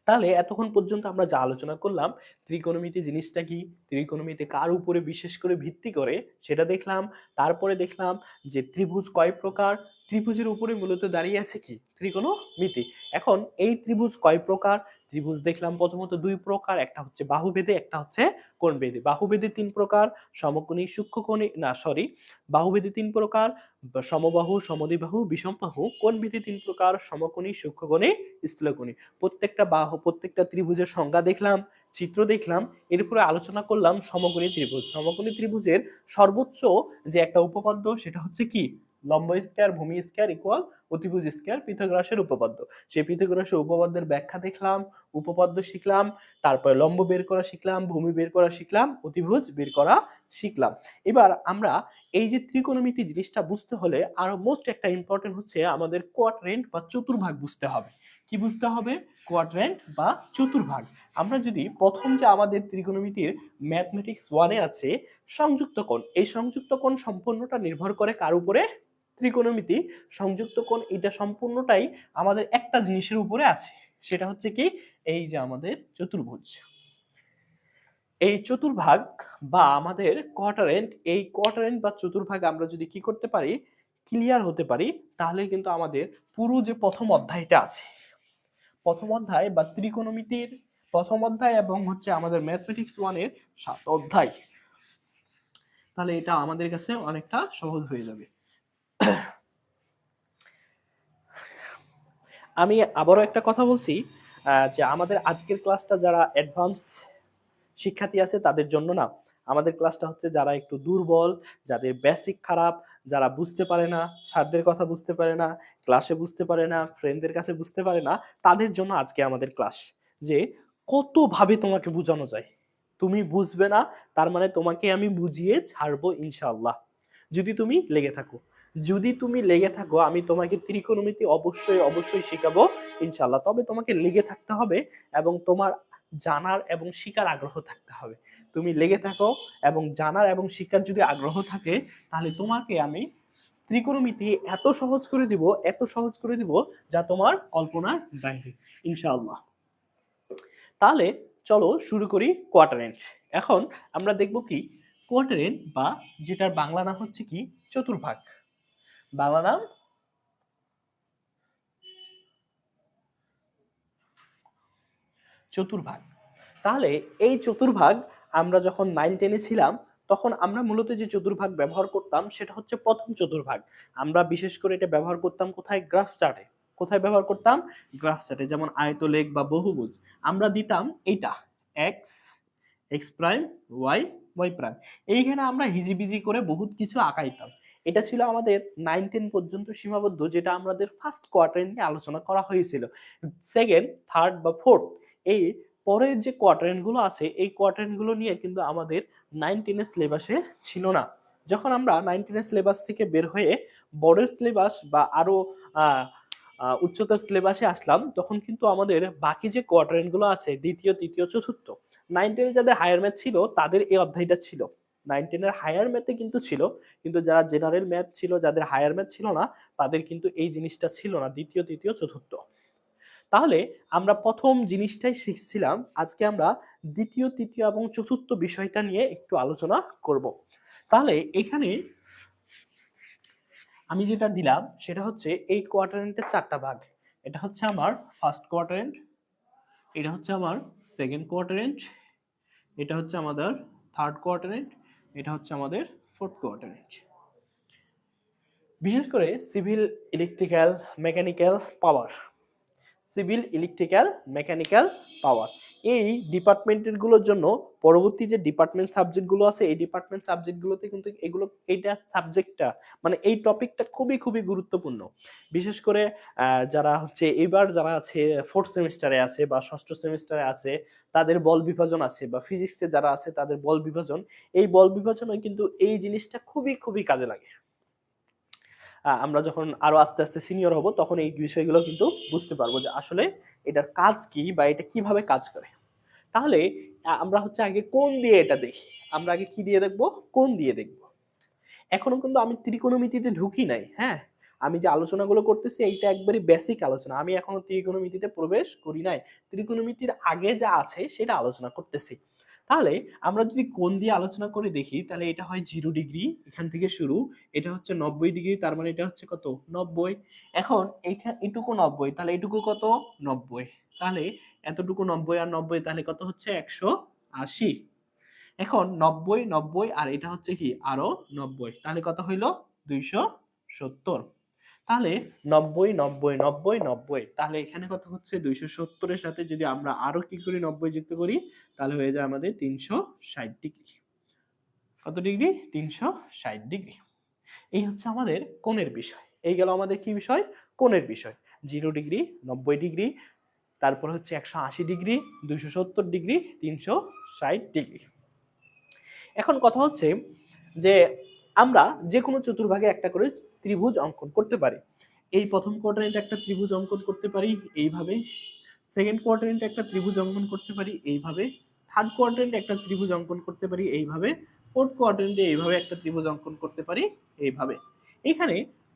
তাহলে এতক্ষণ পর্যন্ত আমরা যা আলোচনা করলাম, ত্রিকোণমিতি জিনিসটা কি, ত্রিকোণমিতি কার উপরে বিশেষ করে ভিত্তি করে সেটা দেখলাম। তারপরে দেখলাম যে ত্রিভুজ কয় প্রকার, ত্রিভুজের উপরে মূলত দাঁড়িয়ে আছে কি ত্রিকোণমিতি। এখন এই ত্রিভুজ কয় প্রকার, ত্রিভুজ দেখলাম প্রথমত 2 প্রকার, একটা হচ্ছে বাহুভেদে, একটা হচ্ছে কোণভেদে। বাহুভেদে 3 প্রকার, সমকোণী সূক্ষ্মকোণী বাহুভেদে 3 প্রকার, সমবাহু সমদ্বিবাহু বিষমবাহু। কোণভেদে 3 প্রকার, সমকোণী সূক্ষ্মকোণী স্থূলকোণী। প্রত্যেকটা ত্রিভুজের সংজ্ঞা দেখলাম, চিত্র দেখলাম, এরপরে আলোচনা করলাম সমকোণী ত্রিভুজ। সমকোণী ত্রিভুজের সর্বোচ্চ যে একটা উপপাদ্য সেটা হচ্ছে কি লম্ব স্কয়ার ভূমি স্কয়ার ইকুয়াল অতিভুজ স্কয়ার, পিথাগোরাসের উপপাদ্য। সেই পিথাগোরাসের উপপাদ্যের ব্যাখ্যা দেখলাম, উপপাদ্য শিখলাম, তারপরে লম্ব বের করা শিখলাম, ভূমি বের করা শিখলাম, অতিভুজ বের করা শিখলাম। এবার আমরা এই যে ত্রিকোণমিতি জিনিসটা বুঝতে হলে আরো মোস্ট একটা ইম্পর্টেন্ট হচ্ছে আমাদের কোয়াড্রেন্ট বা চতুর্ভাগ বুঝতে হবে। কি বুঝতে হবে, কোয়াড্রেন্ট বা চতুর্ভাগ। আমরা যদি প্রথম যে আমাদের ত্রিকোণমিতির ম্যাথমেটিক্স 1-এ আছে সংযুক্ত কোণ, এই সংযুক্ত কোণ সম্পূর্ণটা নির্ভর করে কার উপরে, ত্রিকোণমিতি সংযুক্ত কোণ, এটা সম্পূর্ণটাই আমাদের একটা জিনিসের উপরে আছে, সেটা হচ্ছে কি এই যে আমাদের চতুর্ভুজ। এই চতুর্ভাগ বা আমাদের কোয়াড্রেন্ট, এই কোয়াড্রেন্ট বা চতুর্ভাগ আমরা যদি কি করতে পারি, ক্লিয়ার হতে পারি, তাহলে কিন্তু আমাদের পুরো যে প্রথম অধ্যায়টা আছে, প্রথম অধ্যায় বা ত্রিকোণমিতির প্রথম অধ্যায় এবং হচ্ছে আমাদের ম্যাথমেটিক্স 1-এর 7 অধ্যায়, তাহলে এটা আমাদের কাছে অনেকটা সহজ হয়ে যাবে। আমি আবারও একটা কথা বলছি, যে আমাদের আজকের ক্লাসটা যারা অ্যাডভান্স শিক্ষার্থী আছে তাদের জন্য না। আমাদের ক্লাসটা হচ্ছে যারা একটু দুর্বল, যাদের বেসিক খারাপ, যারা বুঝতে পারে না, স্যারদের কথা বুঝতে পারে না, ক্লাসে বুঝতে পারে না, ফ্রেন্ডদের কাছে বুঝতে পারে না, তাদের জন্য আজকে আমাদের ক্লাস। যে কতভাবে তোমাকে বোঝানো যায়, তুমি বুঝবে না, তার মানে তোমাকে আমি বুঝিয়ে ছাড়বো ইনশাআল্লাহ, যদি তুমি লেগে থাকো। যদি তুমি লেগে থাকো আমি তোমাকে ত্রিকোণমিতি অবশ্যই অবশ্যই শেখাবো ইনশাআল্লাহ। তবে তোমাকে লেগে থাকতে হবে এবং তোমার জানার এবং শিখার আগ্রহ থাকতে হবে। তুমি লেগে থাকো এবং জানার এবং শিক্ষার যদি আগ্রহ থাকে, তাহলে তোমাকে আমি ত্রিকোণমিতি এত সহজ করে দিব, এত সহজ করে দিব, যা তোমার কল্পনার বাইরে ইনশাআল্লাহ। তাহলে চলো শুরু করি কোয়াড্রেন্ট। এখন আমরা দেখব কি কোয়াড্রেন্ট, বা যেটার বাংলা নাম হচ্ছে কি চতুর্ভাগ। বাংলা নাম চতুর্ভাগ। তাহলে এই চতুর্ভাগ আমরা যখন 9-10-এ ছিলাম তখন আমরা মূলত যে চতুর্ভাগ ব্যবহার করতাম সেটা হচ্ছে প্রথম চতুর্ভাগ। আমরা বিশেষ করে এটা ব্যবহার করতাম কোথায়? গ্রাফ চার্টে। কোথায় ব্যবহার করতাম? গ্রাফ চার্টে। যেমন আয়তলেখ বা বহুভুজ আমরা দিতাম এইটা x, x prime, y, y prime. এইখানে আমরা হিজিবিজি করে বহুত কিছু আঁকাইতাম। এটা ছিল আমাদের 9-10 পর্যন্ত সীমাবদ্ধ, যেটা আমাদের ফার্স্ট কোয়ার্টার নিয়ে আলোচনা করা হয়েছিল। সেকেন্ড, থার্ড বা ফোর্থ, এই পরের যে কোয়াড্রেন্ট গুলো আছে এই কোয়াড্রেন্ট গুলো নিয়ে কিন্তু আমাদের 9-10 এর সিলেবাসে ছিল না। যখন আমরা 9-10 এর সিলেবাস থেকে বের হয়ে বোর্ডের সিলেবাস বা আরো উচ্চতর সিলেবাসে আসলাম, তখন কিন্তু আমাদের বাকি যে কোয়াড্রেন্ট গুলো আছে দ্বিতীয়, তৃতীয়, চতুর্থ, 9-10 যাদের হায়ার ম্যাথ ছিল তাদের এই অধ্যায়টা ছিল। 9-10 এর হায়ার ম্যাথে কিন্তু ছিল, কিন্তু যারা জেনারেল ম্যাথ ছিল, যাদের হায়ার ম্যাথ ছিল না, তাদের কিন্তু এই জিনিসটা ছিল না, দ্বিতীয়, তৃতীয়, চতুর্থ। তাহলে আমরা প্রথম জিনিসটাই শিখছিলাম, আজকে আমরা দ্বিতীয়, তৃতীয় এবং চতুর্থ বিষয়টা নিয়ে একটু আলোচনা করব। তাহলে এখানে আমি যেটা দিলাম সেটা হচ্ছে এই কোয়াড্রেন্টের 4টা ভাগ। এটা হচ্ছে আমার ফার্স্ট কোয়াড্রেন্ট, এটা হচ্ছে আমার সেকেন্ড কোয়াড্রেন্ট, এটা হচ্ছে আমাদের থার্ড কোয়াড্রেন্ট, এটা হচ্ছে আমাদের ফোর্থ কোয়াড্রেন্ট। বিশেষ করে সিভিল, ইলেকট্রিক্যাল, মেকানিক্যাল, পাওয়ার, সিভিল, ইলেকট্রিক্যাল, মেকানিক্যাল, পাওয়ার, এই ডিপার্টমেন্টের গুলোর জন্য পরবর্তী যে ডিপার্টমেন্ট সাবজেক্ট গুলো আছে এই ডিপার্টমেন্ট সাবজেক্ট গুলোতে কিন্তু এগুলো, এইটা সাবজেক্টটা মানে এই টপিকটা খুবই খুবই গুরুত্বপূর্ণ। বিশেষ করে যারা হচ্ছে এবার যারা আছে ফোর্থ সেমিস্টারে আছে বা ষষ্ঠ সেমিস্টারে আছে, তাদের বল বিভাজন আছে, বা ফিজিক্সে যারা আছে তাদের বল বিভাজন, এই বল বিভাজনে কিন্তু এই জিনিসটা খুবই খুবই কাজে লাগে। আমরা যখন আরো আস্তে আস্তে সিনিয়র হব তখন এই বিষয়গুলো কিন্তু বুঝতে পারবো যে আসলে এটার কাজ কি বা এটা কিভাবে কাজ করে। তাহলে আমরা হচ্ছে আগে কোণ দিয়ে এটা দেখি। আমরা আগে কি দিয়ে দেখবো? কোণ দিয়ে দেখবো। এখনো কিন্তু আমি ত্রিকোণমিতিতে ঢুকি নাই, হ্যাঁ। আমি যে আলোচনাগুলো করতেছি এইটা একবারই বেসিক আলোচনা, আমি এখনো ত্রিকোণমিতিতে প্রবেশ করি নাই। ত্রিকোণমিতির আগে যা আছে সেটা আলোচনা করতেছি। তাহলে আমরা যদি কোণ দিয়ে আলোচনা করে দেখি তাহলে এটা হয় 0 ডিগ্রি, এখান থেকে শুরু। এটা হচ্ছে 90 ডিগ্রি, তার মানে এটা হচ্ছে কত? 90। এখন এইখানে এটুকু 90, তাহলে এটুকু কত? 90। তাহলে এতটুকু 90 আর 90 তাহলে কত হচ্ছে? 180। এখন 90 90 আর এটা হচ্ছে কি আরো 90, তাহলে কত হইলো? 270। তাহলে 90 90 90 90, তাহলে এখানে কত হচ্ছে? 270 এর সাথে যদি আমরা আরো কি করি? 90 যুক্ত করি, তাহলে হয়ে যায় আমাদের 360 ডিগ্রি। কত ডিগ্রি? 360 ডিগ্রি। এই হচ্ছে আমাদের কোণের বিষয়। এই গেল আমাদের কি বিষয়? কোণের বিষয়। 0 ডিগ্রি, 90 ডিগ্রি, তারপর হচ্ছে 180 ডিগ্রি, 270 ডিগ্রি, 360 ডিগ্রি। এখন কথা হচ্ছে যে আমরা যে কোনো চতুর্ভাগে একটা করে ত্রিভুজ অঙ্কন করতে পারি। এই প্রথম কোয়াড্রেন্টে একটা ত্রিভুজ অঙ্কন করতে পারি এইভাবে, সেকেন্ড কোয়াড্রেন্টে একটা ত্রিভুজ অঙ্কন করতে পারি এইভাবে, থার্ড কোয়াড্রেন্টে একটা ত্রিভুজ অঙ্কন করতে পারি এইভাবে, ফোর্থ কোয়াড্রেন্টে এইভাবে একটা ত্রিভুজ অঙ্কন করতে পারি এইভাবে। এখানে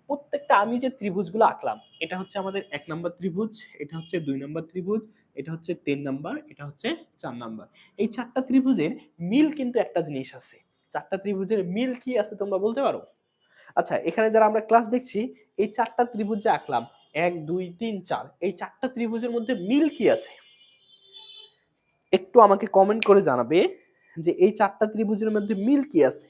প্রত্যেকটা আমি যে ত্রিভুজগুলো আঁকলাম, এটা হচ্ছে আমাদের 1 নম্বর ত্রিভুজ, এটা হচ্ছে 2 নম্বর ত্রিভুজ, এটা হচ্ছে 3 নম্বর, এটা হচ্ছে 4 নম্বর। এই 4টা ত্রিভুজের মিল কিন্তু একটা জিনিস আছে। 4টা ত্রিভুজের মিল কি আছে তোমরা বলতে পারো? আচ্ছা, এখানে যারা আমরা ক্লাস দেখছি, এই 4টা ত্রিভুজ যে আঁকলাম 1 2 3 4, এই 4টা ত্রিভুজের মধ্যে মিল কি আছে একটু আমাকে কমেন্ট করে জানাবে যে এই 4টা ত্রিভুজের মধ্যে মিল কি আছে।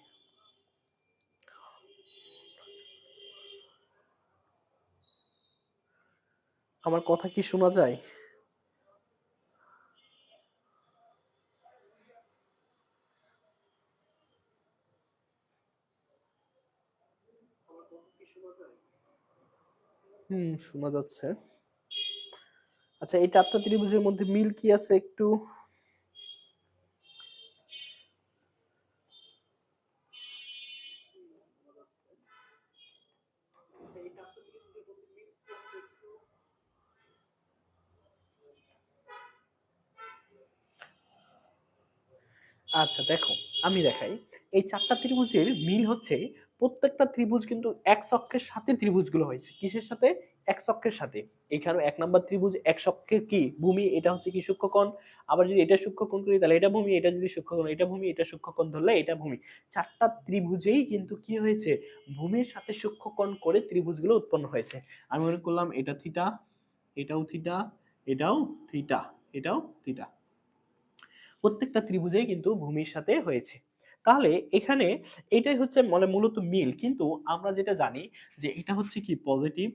আমার কথা কি শোনা যায়? শোনা যাচ্ছে। আচ্ছা, এই চারটা ত্রিভুজের মধ্যে মিল কি আছে একটু? আচ্ছা দেখো, আমি দেখাই। এই চারটা ত্রিভুজের মিল হচ্ছে প্রত্যেকটা ত্রিভুজ কিন্তু এক অক্ষের সাথে ত্রিভুজগুলো হয়েছে। কিসের সাথে? এক অক্ষের সাথে। এখানে এক নাম্বার ত্রিভুজ এক অক্ষের কি ভূমি, এটা হচ্ছে কি সূক্ষ্মকোণ। আবার যদি এটা সূক্ষ্মকোণ করি তাহলে এটা ভূমি, এটা যদি সূক্ষ্মকোণ এটা ভূমি, এটা সূক্ষ্মকোণ ধরলে এটা ভূমি। চারটা ত্রিভুজেই কিন্তু কি হয়েছে, ভূমির সাথে সূক্ষ্মকোণ করে ত্রিভুজগুলো উৎপন্ন হয়েছে। আমি মনে করলাম এটা থিটা, এটাও থিটা, এটাও থিটা, এটাও থিটা। প্রত্যেকটা ত্রিভুজেই কিন্তু ভূমির সাথে হয়েছে। তাহলে এখানে এটাই হচ্ছে মানে মূলত মিল। কিন্তু আমরা যেটা জানি যে এটা হচ্ছে কি পজিটিভ,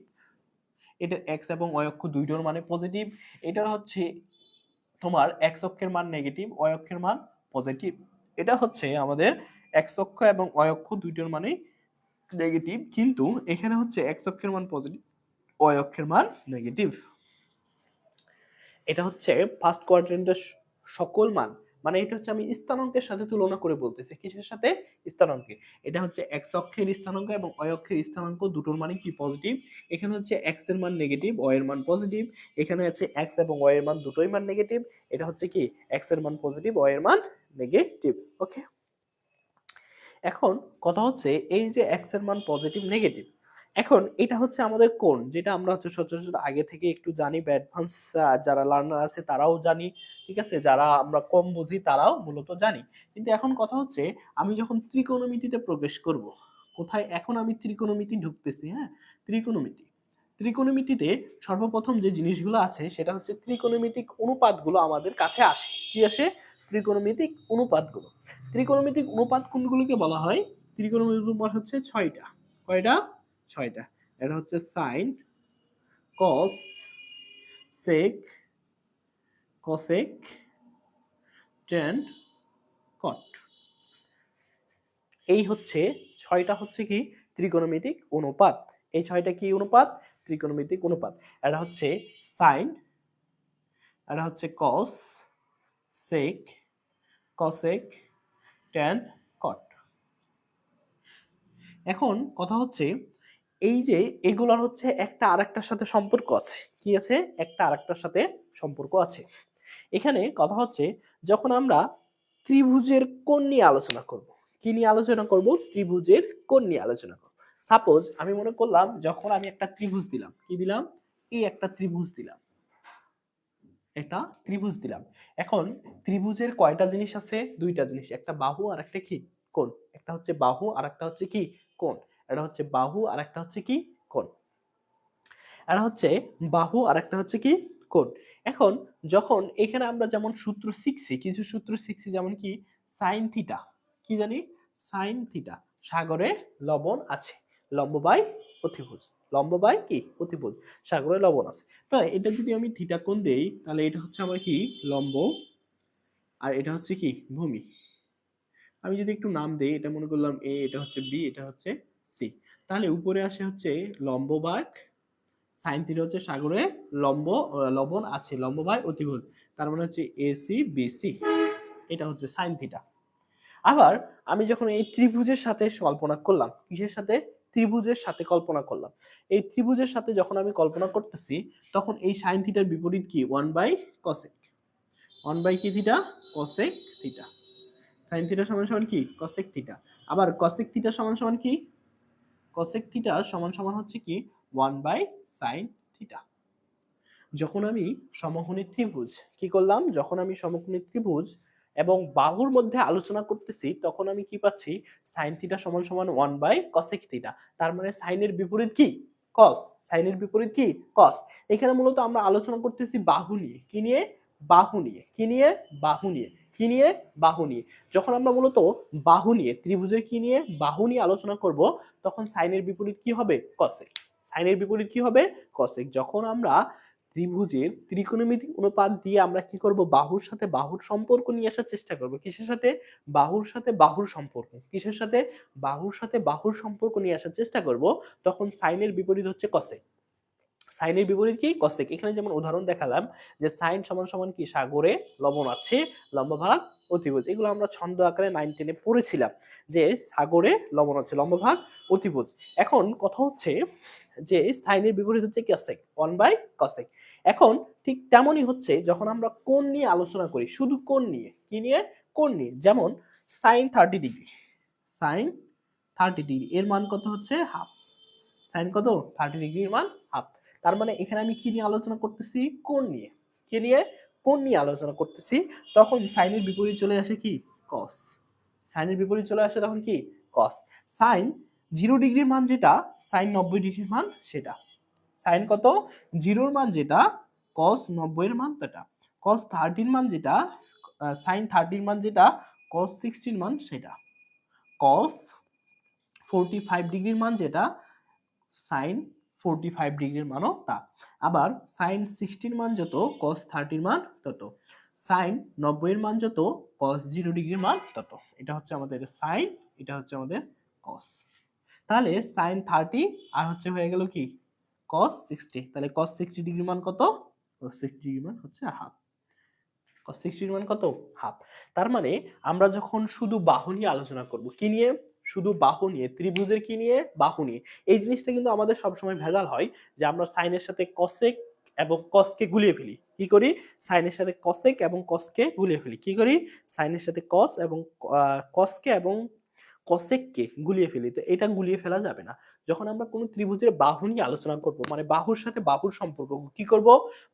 এটা এক্স এবং ওয়াই অক্ষ দুইটার মানে পজিটিভ। এটা হচ্ছে তোমার এক্স অক্ষের মান নেগেটিভ, ওয়াই অক্ষের মান পজিটিভ। এটা হচ্ছে আমাদের এক্স অক্ষ এবং ওয়াই অক্ষ দুইটার মানে নেগেটিভ, কিন্তু এখানে হচ্ছে এক্স অক্ষের মান পজিটিভ, ওয়াই অক্ষের মান নেগেটিভ। এটা হচ্ছে ফার্স্ট কোয়াড্রেন্টের সকল মান, মানে এটা হচ্ছে আমি স্থানাঙ্কের সাথে তুলনা করে বলতেছি। কিসের সাথে? স্থানাঙ্কে। এটা হচ্ছে এক্স অক্ষের স্থানাঙ্ক এবং ওয়াই অক্ষের স্থানাঙ্ক দুটোর মানে কি পজিটিভ। এখানে হচ্ছে এক্স এর মান নেগেটিভ, ওয়াই এর মান পজিটিভ। এখানে আছে এক্স এবং ওয়াই এর মান দুটোই মান নেগেটিভ। এটা হচ্ছে কি এক্স এর মান পজিটিভ, ওয়াই এর মান নেগেটিভ। ওকে, এখন কথা হচ্ছে এই যে এক্স এর মান পজিটিভ নেগেটিভ, এখন এটা হচ্ছে আমাদের কোণ, যেটা আমরা হচ্ছে সচরাচর আগে থেকে একটু জানি বা অ্যাডভান্স যারা লার্নার আছে তারাও জানি, ঠিক আছে, যারা আমরা কম বুঝি তারাও মূলত জানি। কিন্তু এখন কথা হচ্ছে আমি যখন ত্রিকোণমিতিতে প্রবেশ করব, কোথায় এখন আমি ত্রিকোণমিতি ঢুকতেছি, হ্যাঁ, ত্রিকোণমিতি। ত্রিকোণমিতিতে সর্বপ্রথম যে জিনিসগুলো আছে সেটা হচ্ছে ত্রিকোণমিতিক অনুপাতগুলো আমাদের কাছে আসে। কি আসে? ত্রিকোণমিতিক অনুপাতগুলো। ত্রিকোণমিতিক অনুপাত কোনগুলোকে বলা হয়? ত্রিকোণমিতিক অনুপাত হচ্ছে ছয়টা। কয়টা? ছয়টা। এটা হচ্ছে sign, cos, sec, cosec, tan, কট। এই হচ্ছে ছয়টা হচ্ছে কি ত্রিকোণমিতিক অনুপাত। এই ছয়টা কি অনুপাত? ত্রিকোণমিতিক অনুপাত। এটা হচ্ছে সাইন, এটা হচ্ছে কস, সেক, কসেক, ট্যান, কট। এখন কথা হচ্ছে এই যে এগুলার হচ্ছে একটা আরেকটার সাথে সম্পর্ক আছে। কি আছে? একটা আরেকটার সাথে সম্পর্ক আছে। এখানে কথা হচ্ছে যখন আমরা ত্রিভুজের কোণ নিয়ে আলোচনা করব, কি নিয়ে আলোচনা করব? ত্রিভুজের কোণ নিয়ে আলোচনা করব। সাপোজ আমি মনে করলাম যখন আমি একটা ত্রিভুজ দিলাম, কি দিলাম? এই একটা ত্রিভুজ দিলাম, একটা ত্রিভুজ দিলাম। এখন ত্রিভুজের কয়টা জিনিস আছে? দুইটা জিনিস, একটা বাহু আর একটা কি কোণ। একটা হচ্ছে বাহু আর একটা হচ্ছে কি কোণ। এটা হচ্ছে বাহু আর একটা হচ্ছে কি কোণ। এটা হচ্ছে বাহু আর একটা হচ্ছে কি কোণ। এখন যখন এখানে আমরা যেমন সূত্র শিখছি, কিছু সূত্র শিখছি, যেমন কি সাইন থিটা, কি জানি? সাইন থিটা, সাগরে লবণ আছে, লম্ব বাই অতিভুজ, লম্ব বাই কি অতিভুজ, সাগরে লবণ আছে। তো এটা যদি আমি থিটা কোণ দেই তাহলে এটা হচ্ছে আমার কি লম্ব, আর এটা হচ্ছে কি ভূমি। আমি যদি একটু নাম দেই, এটা মনে করলাম এ, এটা হচ্ছে বি, এটা হচ্ছে সি। তাহলে উপরে আসে হচ্ছে লম্ব বাই সাইন থিটা হচ্ছে সাগরে লম্ব লবণ আছে, লম্ব বাই অতিভুজ, তার মানে হচ্ছে এসি বিসি। এটা হচ্ছে সাইন থিটা। আবার আমি যখন এই ত্রিভুজের সাথে কল্পনা করলাম, কিসের সাথে? ত্রিভুজের সাথে কল্পনা করলাম। এই ত্রিভুজের সাথে যখন আমি কল্পনা করতেছি তখন এই সাইন থিটার বিপরীত কি? 1 বাই কসেক। 1 বাই কি theta? Cosec theta. Sine theta সমান সমান কি? Cosec theta. আবার কসেক থিটা সমান সমান কি? কসেক থিটা সমান সমান হচ্ছে কি 1 বাই সাইন থিটা। যখন আমি সমকোণী ত্রিভুজ কি করলাম, যখন আমি সমকোণী ত্রিভুজ এবং বাহুর মধ্যে আলোচনা করতেছি তখন আমি কি পাচ্ছি? সাইন থিটা সমান সমান 1 বাই কসেক থিটা। তার মানে সাইনের বিপরীত কি? কস। সাইনের বিপরীত কি? কস। এখানে মূলত আমরা আলোচনা করতেছি বাহু নিয়ে। কি নিয়ে? বাহু নিয়ে। কি নিয়ে? বাহু নিয়ে। কি নিয়ে? বাহু নিয়ে। যখন আমরা মূলত বাহু নিয়ে, ত্রিভুজের কি নিয়ে? বাহু নিয়ে আলোচনা করব, তখন সাইনের বিপরীত কি হবে? কসেক। সাইনের বিপরীত কি হবে? কসেক। যখন আমরা ত্রিভুজের ত্রিকোণমিতিক অনুপাত দিয়ে আমরা কি করব, বাহুর সাথে বাহুর সম্পর্ক নিয়ে আসার চেষ্টা করব। কিসের সাথে? বাহুর সাথে বাহুর সম্পর্ক। কিসের সাথে? বাহুর সাথে বাহুর সম্পর্ক নিয়ে আসার চেষ্টা করব। তখন সাইনের বিপরীত হচ্ছে কসেক। সাইনের বিপরীত কি? কসেক। এখানে যেমন উদাহরণ দেখালাম যে সাইন সমান সমান কি, সাগরে লবণ আছে, লম্ব ভাগ অতিভুজ। এগুলো আমরা ছন্দ আকারে 9 10 এ পড়েছিলাম যে সাগরে লবণ আছে, লম্ব ভাগ অতিভুজ। এখন কথা হচ্ছে যে সাইনের বিপরীত হচ্ছে কসেক, 1/cosec। এখন ঠিক তেমনই হচ্ছে যখন আমরা কোণ নিয়ে আলোচনা করি, শুধু কোণ নিয়ে, কি নিয়ে? কোণ নিয়ে। যেমন সাইন 30 ডিগ্রি, সাইন 30 ডিগ্রি এর মান কত হচ্ছে? হাফ। সাইন কত? 30 ডিগ্রির মান হাফ। তার মানে এখানে আমি কি নিয়ে আলোচনা করতেছি? কোণ নিয়ে। কি নিয়ে? কোণ নিয়ে আলোচনা করতেছি। তখন সাইনের বিপরীত চলে আসে কি? কস। সাইনের বিপরীত চলে আসে তখন কি? কস। সাইন 0 ডিগ্রির মান যেটা, সাইন 90 ডিগ্রির মান সেটা। সাইন কত? 0 এর মান যেটা, কস 90 এর মান সেটা। কস 30 এর মান যেটা, সাইন 30 এর মান যেটা, কস 60 এর মান সেটা। কস 45 ডিগ্রির মান যেটা, সাইন 45 ডিগ্রির মানও তা। আবার সাইন 60 মান যত, কস 30 মান তত। সাইন 90 এর মান যত, কস 0 ডিগ্রির মান তত। এটা হচ্ছে আমাদের সাইন, এটা হচ্ছে আমাদের কস। তাহলে সাইন 30 আর হচ্ছে হয়ে গেল কি? কস 60। তাহলে কস 60 ডিগ্রির মান কত? কস 60 ডিগ্রির মান হচ্ছে হাফ। cos 60 মান কত? হাফ। তার মানে আমরা যখন শুধু বাহু নিয়ে আলোচনা করব, কি নিয়ে? শুধু বাহু নিয়ে, ত্রিভুজের কি নিয়ে? বাহু নিয়ে। এই জিনিসটা কিন্তু আমাদের সবসময় ভেজাল হয় যে আমরা সাইনের সাথে কসেক এবং কসকে গুলিয়ে ফেলি। কি করি? সাইনের সাথে কসেক এবং কসকে গুলিয়ে ফেলি। কি করি? সাইনের সাথে কস এবং কসকে এবং কসেককে গুলিয়ে ফেলি। তো এটা গুলিয়ে ফেলা যাবে না। যখন আমরা কোনো ত্রিভুজের বাহু নিয়ে আলোচনা করব, মানে বাহুর সাথে বাহুর সম্পর্ক, কি করব?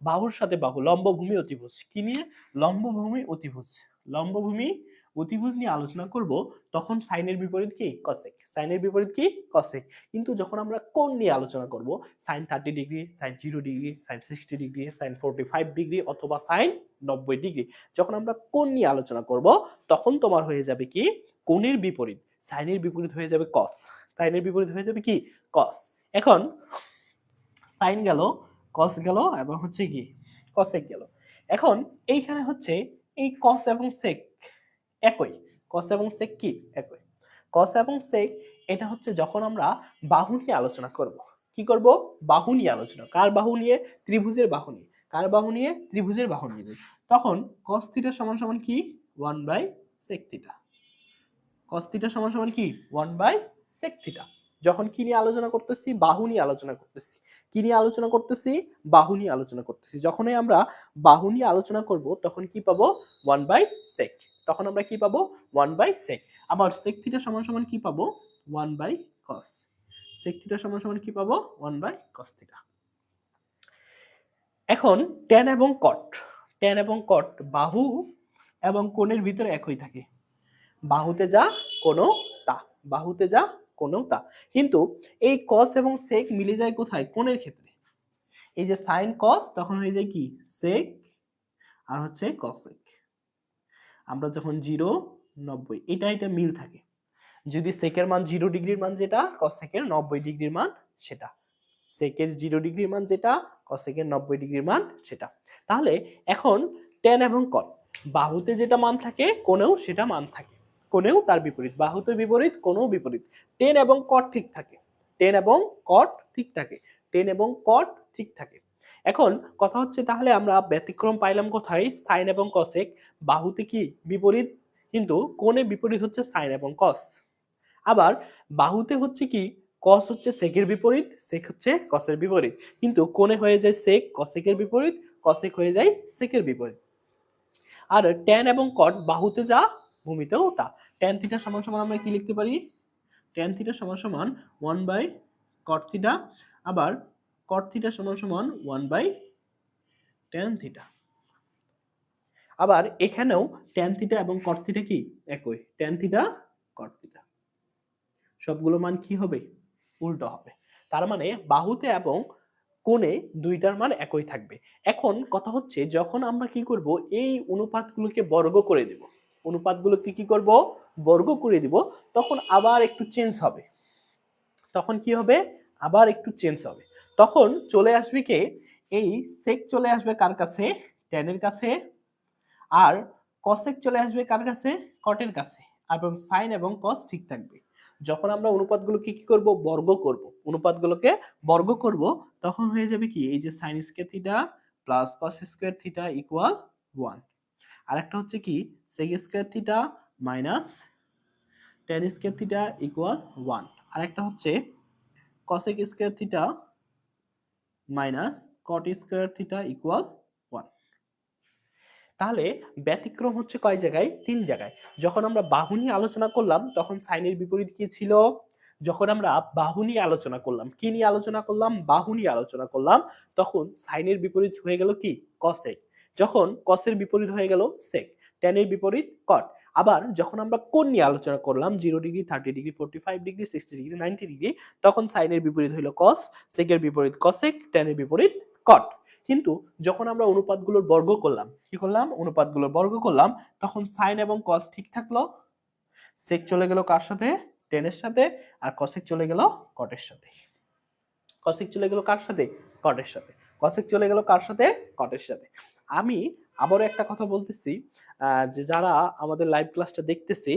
বাহুর সাথে বাহু, লম্বভূমি অতিভুজ। কি নিয়ে? লম্বভূমি অতিভুজ। লম্বভূমি অতিভুজ নিয়ে আলোচনা করব, তখন সাইনের বিপরীত কি? কসেক। সাইনের বিপরীত কি? কসেক। কিন্তু যখন আমরা কোণ নিয়ে আলোচনা করব, sine 30 degree, sine 0 degree, sine 60 degree, sine 45 degree অথবা সাইন 90 ডিগ্রি, যখন আমরা কোণ নিয়ে আলোচনা করব, তখন তোমার হয়ে যাবে কি? কোণের বিপরীত। সাইনের বিপরীত হয়ে যাবে কস। সাইনের বিপরীত হয়ে যাবে কি? কস। এখন সাইন গেল, কস গেল এবং হচ্ছে কি? কসেক গেল। এখন এইখানে হচ্ছে এই কস এবং সেক একই। কস এবং সেক কি? একই। কস এবং সেক এটা হচ্ছে যখন আমরা বাহু নিয়ে আলোচনা করব। কি করব? বাহু নিয়ে আলোচনা। কার বাহু নিয়ে? ত্রিভুজের বাহু নিয়ে। কার বাহু নিয়ে? ত্রিভুজের বাহু নিয়ে। তখন cos থিটা সমান সমান কি? 1/sec theta. cos থিটা সমান সমান কি? 1/sec theta. যখন কি নিয়ে আলোচনা করতেছি? বাহু নিয়ে আলোচনা করতেছি। কি নিয়ে আলোচনা করতেছি? বাহু নিয়ে আলোচনা করতেছি। যখনই আমরা বাহু নিয়ে আলোচনা করব, তখন কি পাবো? 1/sec। তখন আমরা কি পাবো? 1/sec। আবার sec থিটা সমান সমান কি পাবো? 1/cos। sec থিটা সমান সমান কি পাবো? 1/cos theta. এখন tan এবং cot, tan এবং cot বাহু এবং কোণের ভিতরে একই থাকে। বাহুতে যা, কোণও তা। বাহুতে যা, কোণও তা। কিন্তু এই cos এবং sec মিলে যায় কোথায়? কোণের ক্ষেত্রে। এই যে sin cos তখন হয়ে যায় কি? sec আর হচ্ছে cosec। আমরা যখন 0 90 এটা মিল থাকে। যদি sec এর মান 0 ডিগ্রির মান যেটা, cosec এর 90 ডিগ্রির মান সেটা। sec এর 0 ডিগ্রির মান যেটা, cosec এর 90 ডিগ্রির মান সেটা। তাহলে এখন tan এবং cot বাহুতে যেটা মান থাকে, কোণেও সেটা মান থাকে। কোণেও তার বিপরীত। বাহুতে বিপরীত, কোণেও বিপরীত। tan এবং cot ঠিক থাকে। tan এবং cot ঠিক থাকে। tan এবং cot ঠিক থাকে। এখন কথা হচ্ছে তাহলে আমরা ব্যতিক্রম পাইলাম কোথায়? sin এবং cosec। বাহুতে কি? বিপরীত, কিন্তু কোণে বিপরীত হচ্ছে sin এবং cos। আবার বাহুতে হচ্ছে কি? cos হচ্ছে sec এর বিপরীত, sec হচ্ছে cos এর বিপরীত। কিন্তু কোণে হয়ে যায় sec cosec এর বিপরীত, cosec হয়ে যায় sec এর বিপরীত। আর tan এবং cot বাহুতে যা, ভূমিতেও তা। tan থিটা সমান সমান আমরা কি লিখতে পারি? tan থিটা সমান সমান 1/cot থিটা। আবার cot থিটা সমান সমান 1/tan থিটা। আবার এখানেও tan থিটা এবং cot থিটা কি? একই। tan theta cot theta. সবগুলো মান কি হবে? উল্টো হবে। তার মানে বাহুতে এবং কোণে দুইটার মান একই থাকবে। এখন কথা হচ্ছে যখন আমরা কি করব? এই অনুপাতগুলোকে বর্গ করে দেব। অনুপাতগুলোকে কি করব? বর্গ করে দিব। তখন আবার একটু চেঞ্জ হবে। তখন কি হবে? আবার একটু চেঞ্জ হবে। তখন চলে আসবে কি? এই সেক চলে আসবে কার কাছে, ট্যানের কাছে, আর কসেক চলে আসবে কার কাছে, কটের কাছে, এবং সাইন এবং কস ঠিক থাকবে। যখন আমরা অনুপাতগুলোকে কি করব, বর্গ করব, অনুপাতগুলোকে বর্গ করব, তখন হয়ে যাবে কি, এই যে sine square theta plus cos square theta equal 1। আর একটা হচ্ছে কি, sec square theta minus tan square theta equal 1। আর একটা হচ্ছে cosec square theta minus cot square theta equal 1। তাহলে ব্যতিক্রম হচ্ছে কয় জায়গায়, 3 জায়গায়। যখন আমরা বাহু নিয়ে আলোচনা করলাম তখন সাইনের বিপরীত কি ছিল, যখন আমরা বাহু নিয়ে আলোচনা করলাম, কি নিয়ে আলোচনা করলাম, বাহু নিয়ে আলোচনা করলাম, তখন সাইনের বিপরীত হয়ে গেল কি, কসেক। যখন কসের বিপরীত হয়ে গেল সেক, ট্যানের বিপরীত কট। আবার যখন আমরা কোণ নিয়ে আলোচনা করলাম 0 degree, 30 degree, 45 degree, 60 degree, 90 degree, তখন সাইনের বিপরীত হইল কস, সেকের বিপরীত কসেক, ট্যানের বিপরীত কট। কিন্তু যখন আমরা অনুপাতগুলোর বর্গ করলাম, কি করলাম, অনুপাতগুলোর বর্গ করলাম, তখন সাইন এবং কস ঠিক থাকলো, সেক চলে গেল কার সাথে, টেনের সাথে, আর কসেক চলে গেল কটের সাথে। কসেক চলে গেল কার সাথে, কটের সাথে। কসেক চলে গেল কার সাথে, কটের সাথে। আমি আবারও একটা কথা বলতেছি, যে যারা আমাদের লাইভ ক্লাসটা দেখতেছি,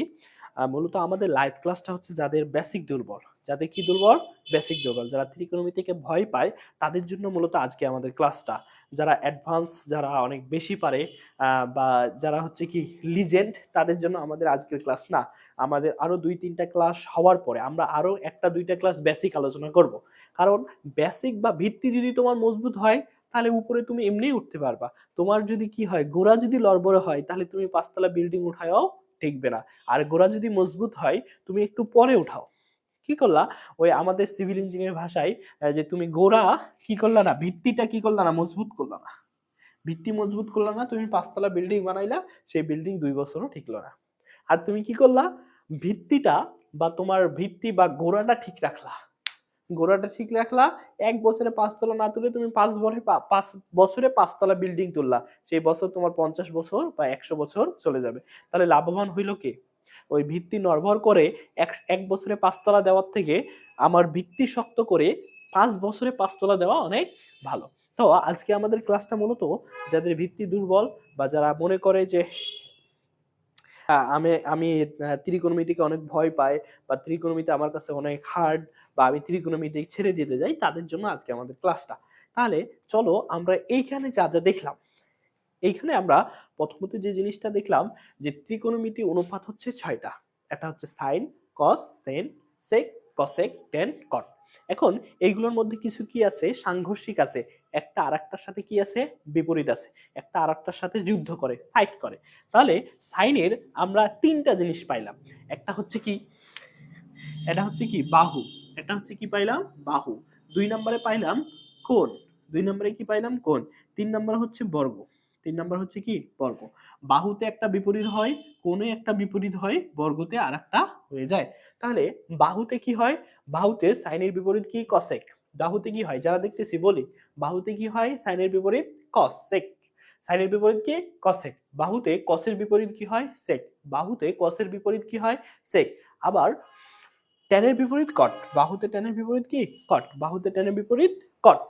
মূলত আমাদের লাইভ ক্লাসটা হচ্ছে যাদের বেসিক দুর্বল, যাদের কি দুর্বল, বেসিক দুর্বল, যারা ত্রিকোণমিতিকে ভয় পায় তাদের জন্য মূলত আজকে আমাদের ক্লাসটা। যারা অ্যাডভান্স, যারা অনেক বেশি পারে, বা যারা হচ্ছে কি লিজেন্ড, তাদের জন্য আমাদের আজকের ক্লাস না। আমাদের আরো 2-3টা ক্লাস হওয়ার পরে আমরা আরো 1-2টা ক্লাস বেসিক আলোচনা করব। কারণ বেসিক বা ভিত্তি যদি তোমার মজবুত হয় তাহলে উপরে তুমি এমনিই উঠতে পারবা। তোমার যদি কি হয়, গোড়া যদি লড়বড়ে হয় তাহলে তুমি 5তলা বিল্ডিং উঠায়ও টিকবে না। আর গোড়া যদি মজবুত হয় তুমি একটু পরে উঠাও, কি করলা, ওই আমাদের সিভিল ইঞ্জিনিয়ার ভাষায়, যে তুমি গোড়া কি করলা না, ভিত্তিটা কি করলা না, মজবুত করলা না। ভিত্তি মজবুত করলা না, তুমি 5তলা বিল্ডিং বানাইলা, সেই বিল্ডিং 2 বছরও টিকলো না। আর তুমি কি করলা, ভিত্তিটা বা তোমার ভিত্তি বা গোড়াটা ঠিক রাখলা, গোড়াটা ঠিক রাখলা, 1 বছরে 5তলা না তুলে তুমি 5 বছরে 5তলা বিল্ডিং তুললা, সেই বছর তোমার 50 বছর বা 100 বছর চলে যাবে। তাহলে লাভবান হইল কে, ওই ভিত্তি নির্ভর করে 1 বছরে 5তলা দেওয়ার থেকে আমার ভিত্তি শক্ত করে 5 বছরে 5তলা দেওয়া অনেক ভালো। তো আজকে আমাদের ক্লাসটা মূলত যাদের ভিত্তি দুর্বল, বা যারা মনে করে যে আমি আমি ত্রিকোণমিতিকে অনেক ভয় পাই, বা ত্রিকোণমিতি আমার কাছে অনেক হার্ড, বা আমি ত্রিকোণমিতি ছেড়ে দিতে যাই, তাদের জন্য আজকে আমাদের ক্লাসটা। তাহলে চলো আমরা এইখানে যা যা দেখলাম, এইখানে আমরা প্রথমত যে জিনিসটা দেখলাম যে ত্রিকোণমিতি অনুপাত হচ্ছে 6টা। একটা হচ্ছে সাইন, কস, সেন, সেক, কসেক, ট্যান, কট। এখন এইগুলোর মধ্যে কিছু কি আছে, সাংঘর্ষিক আছে, একটা আরেকটার সাথে কি আছে, বিপরীত আছে, একটা আরেকটার সাথে যুদ্ধ করে, ফাইট করে। তাহলে সাইনের আমরা 3টা জিনিস পাইলাম। একটা হচ্ছে কি, এটা হচ্ছে কি বাহু, এটা হচ্ছে কি পাইলাম, বাহু। 2 নম্বরে পাইলাম কোণ, 2 নম্বরে কি পাইলাম, কোণ। 3 নম্বর হচ্ছে বর্গ, 3 নম্বর হচ্ছে কি, বর্গ। বাহুতে একটা বিপরীত হয়, কোণে একটা বিপরীত হয়, বর্গতে আরেকটা হয়ে যায়। তাহলে বাহুতে কি হয়, বাহুতে সাইনের বিপরীত কি, কসেক। বাহুতে কি হয়, যারা দেখতেছি বলি, বাহুতে কি হয়, সাইনের বিপরীত কসেক। সাইনের বিপরীত কি, কসেক। বাহুতে কসের বিপরীত কি হয়, সেক। বাহুতে কসের বিপরীত কি হয়, সেক। আবার ট্যানের বিপরীত কট, বাহুতে ট্যানের বিপরীত কি, কট। বাহুতে ট্যানের বিপরীত কট।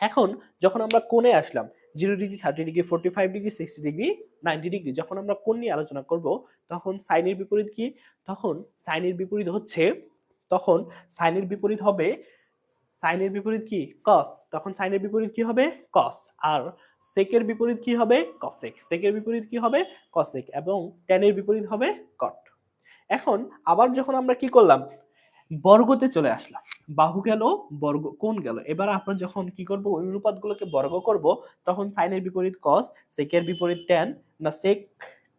এখন যখন আমরা কোণে আসলাম, 0 degree, 30 degree, 45 degree, 60 degree, 90 degree, যখন আমরা কোণ নিয়ে আলোচনা করব, তখন সাইনের বিপরীত কি, তখন সাইনের বিপরীত হচ্ছে, তখন সাইনের বিপরীত হবে, সাইনের বিপরীত কি, কস। তখন সাইনের বিপরীত কি হবে, কস। আর সেকের বিপরীত কি হবে, কসেক। সেকের বিপরীত কি হবে, কসেক। এবং ট্যানের বিপরীত হবে কট। এখন আবার যখন আমরা কি করলাম, বর্গতে চলে আসলাম, বাহু গেল, বর্গ, কোণ গেল। এবার আমরা যখন কি করব, ওই অনুপাতগুলোকে বর্গ করব, তখন সাইনের বিপরীত কস, সেকের বিপরীত ট্যান, না সেক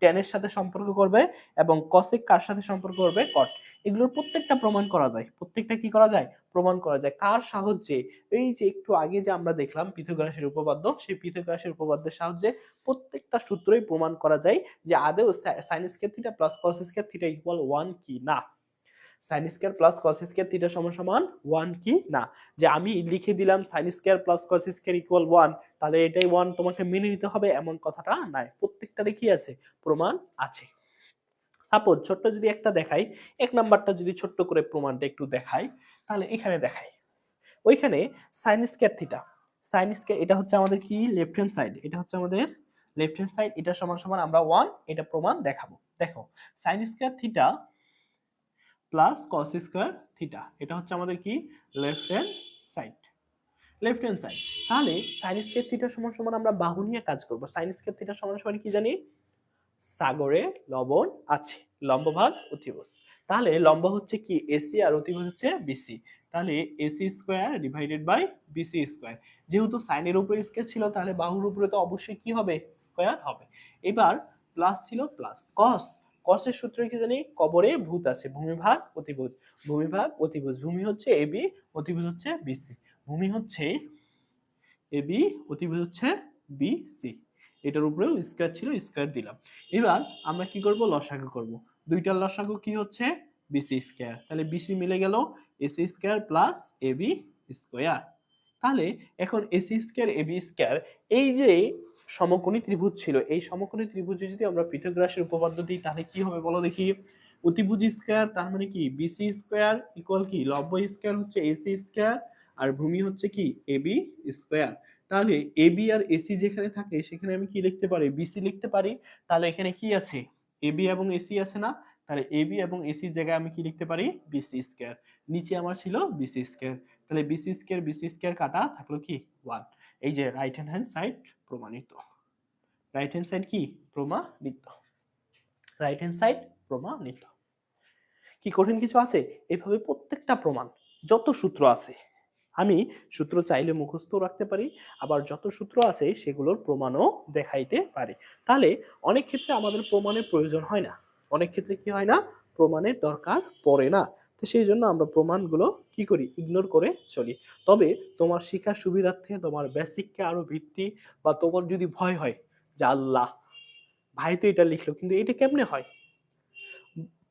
ট্যানের সাথে সম্পর্ক করবে এবং কসেক কার সাথে সম্পর্ক করবে, কট। এগুলোর প্রত্যেকটা প্রমাণ করা যায়, প্রত্যেকটা কি করা যায়, প্রমাণ করা যায়। কার সাহায্যে, এই যে একটু আগে যে আমরা দেখলাম পিথাগোরাসের উপপাদ্য, সেই পিথাগোরাসের উপপাদ্যের সাহায্যে প্রত্যেকটা সূত্রই প্রমাণ করা যায় যে আদৌ sign square theta plus cos square theta equal 1 কি না, sine square plus cos square theta সমান সমান 1 কি না। যে আমি লিখে দিলাম sine square plus cos square equal 1, তাহলে এটাই 1, তোমাকে মেনে নিতে হবে এমন কথাটা নাই, প্রত্যেকটারে কি আছে, প্রমাণ আছে। সাপোজ ছোট্ট যদি একটা দেখাই, 1 নাম্বারটা যদি ছোট্ট করে প্রমাণটা একটু দেখাই, তাহলে এখানে দেখাই, ওইখানে sign square theta, sine square এটা হচ্ছে আমাদের কি লেফট হ্যান্ড সাইড, এটা হচ্ছে আমাদের লেফট হ্যান্ড সাইড, এটা সমান সমান আমরা 1 এটা প্রমাণ দেখাবো। দেখো sign square theta plus cos square theta, এটা হচ্ছে আমাদের কি left hand side, left hand side. তাহলে সাইন স্কয়ার থিটা সমান সমান আমরা বাহু নিয়ে কাজ করব। সাইন স্কয়ার থিটা সমান সমান কি জানি, সাগরে লবণ আছে, লম্ব ভাগ অতিভুজ। তাহলে লম্ব হচ্ছে কি এসি আর অতিভুজ হচ্ছে বিসি, তাহলে AC square divided by BC square. যেহেতু সাইনের উপরে স্কয়ার ছিল তাহলে বাহুর উপরে তো অবশ্যই কি হবে, স্কয়ার হবে। এবার প্লাস ছিল প্লাস কস, কসের সূত্র কি জানি, কবরে ভূত আছে, ভূমি ভাগ অতিভুজ, ভূমি ভাগ অতিভুজ। ভূমি হচ্ছে এবি, অতিভুজ হচ্ছে বিসি। ভূমি হচ্ছে এবি, অতিভুজ হচ্ছে বিসি। এটার উপরেও স্কয়ার ছিল, স্কয়ার দিলাম। এবার আমরা কি করব, লসাগু করব। দুইটার লসাগু কি হচ্ছে বিসি স্কয়ার, তাহলে বিসি মিলে গেল AC square plus AB square. তাহলে এখন এসি স্কয়ার এবি স্কয়ার, এই যে সমকোণী ত্রিভুজ ছিল, এই সমকোণী ত্রিভুজে যদি আমরা পিথাগোরাসের উপপাদ্য দিই তাহলে কি হবে বলো দেখি। অতিভুজ স্কয়ার তার মানে কি বিসি স্কয়ার ইকুয়াল কি লব্ব স্কয়ার হচ্ছে এসি স্কয়ার, আর ভূমি হচ্ছে কি এবি স্কয়ার। তাহলে এবি আর এসি যেখানে থাকে সেখানে আমি কি লিখতে পারি, বিসি লিখতে পারি। তাহলে এখানে কি আছে, এবি এবং এসি আছে না, তাহলে এবি এবং এসির জায়গায় আমি কি লিখতে পারি, বিসি স্কয়ার। নিচে আমার ছিল বিসি স্কয়ার, তাহলে বিসি স্কয়ার কাটা থাকলো কি 1। এই যে রাইট হ্যান্ড সাইড প্রমাণিত, রাইট হ্যান্ড সাইড কি প্রমাণিত, রাইট হ্যান্ড সাইড প্রমাণিত। কি কঠিন কিছু আছে? এইভাবে প্রত্যেকটা প্রমাণ যত সূত্র আছে, আমি সূত্র চাইলে মুখস্থ রাখতে পারি, আবার যত সূত্র আছে সেগুলোর প্রমাণও দেখাইতে পারি। তাহলে অনেক ক্ষেত্রে আমাদের প্রমাণের প্রয়োজন হয় না, অনেক ক্ষেত্রে কি হয় না, প্রমাণের দরকার পড়ে না। তো সেই জন্য আমরা প্রমাণগুলো কি করি, ইগনোর করে চলি। তবে তোমার শিক্ষার সুবিধার্থে তোমার বেসিককে আরো ভিত্তি, বা তোমার যদি ভয় হয় যে আল্লাহ ভাই তো এটা লিখলো কিন্তু এটা কেমনে হয়,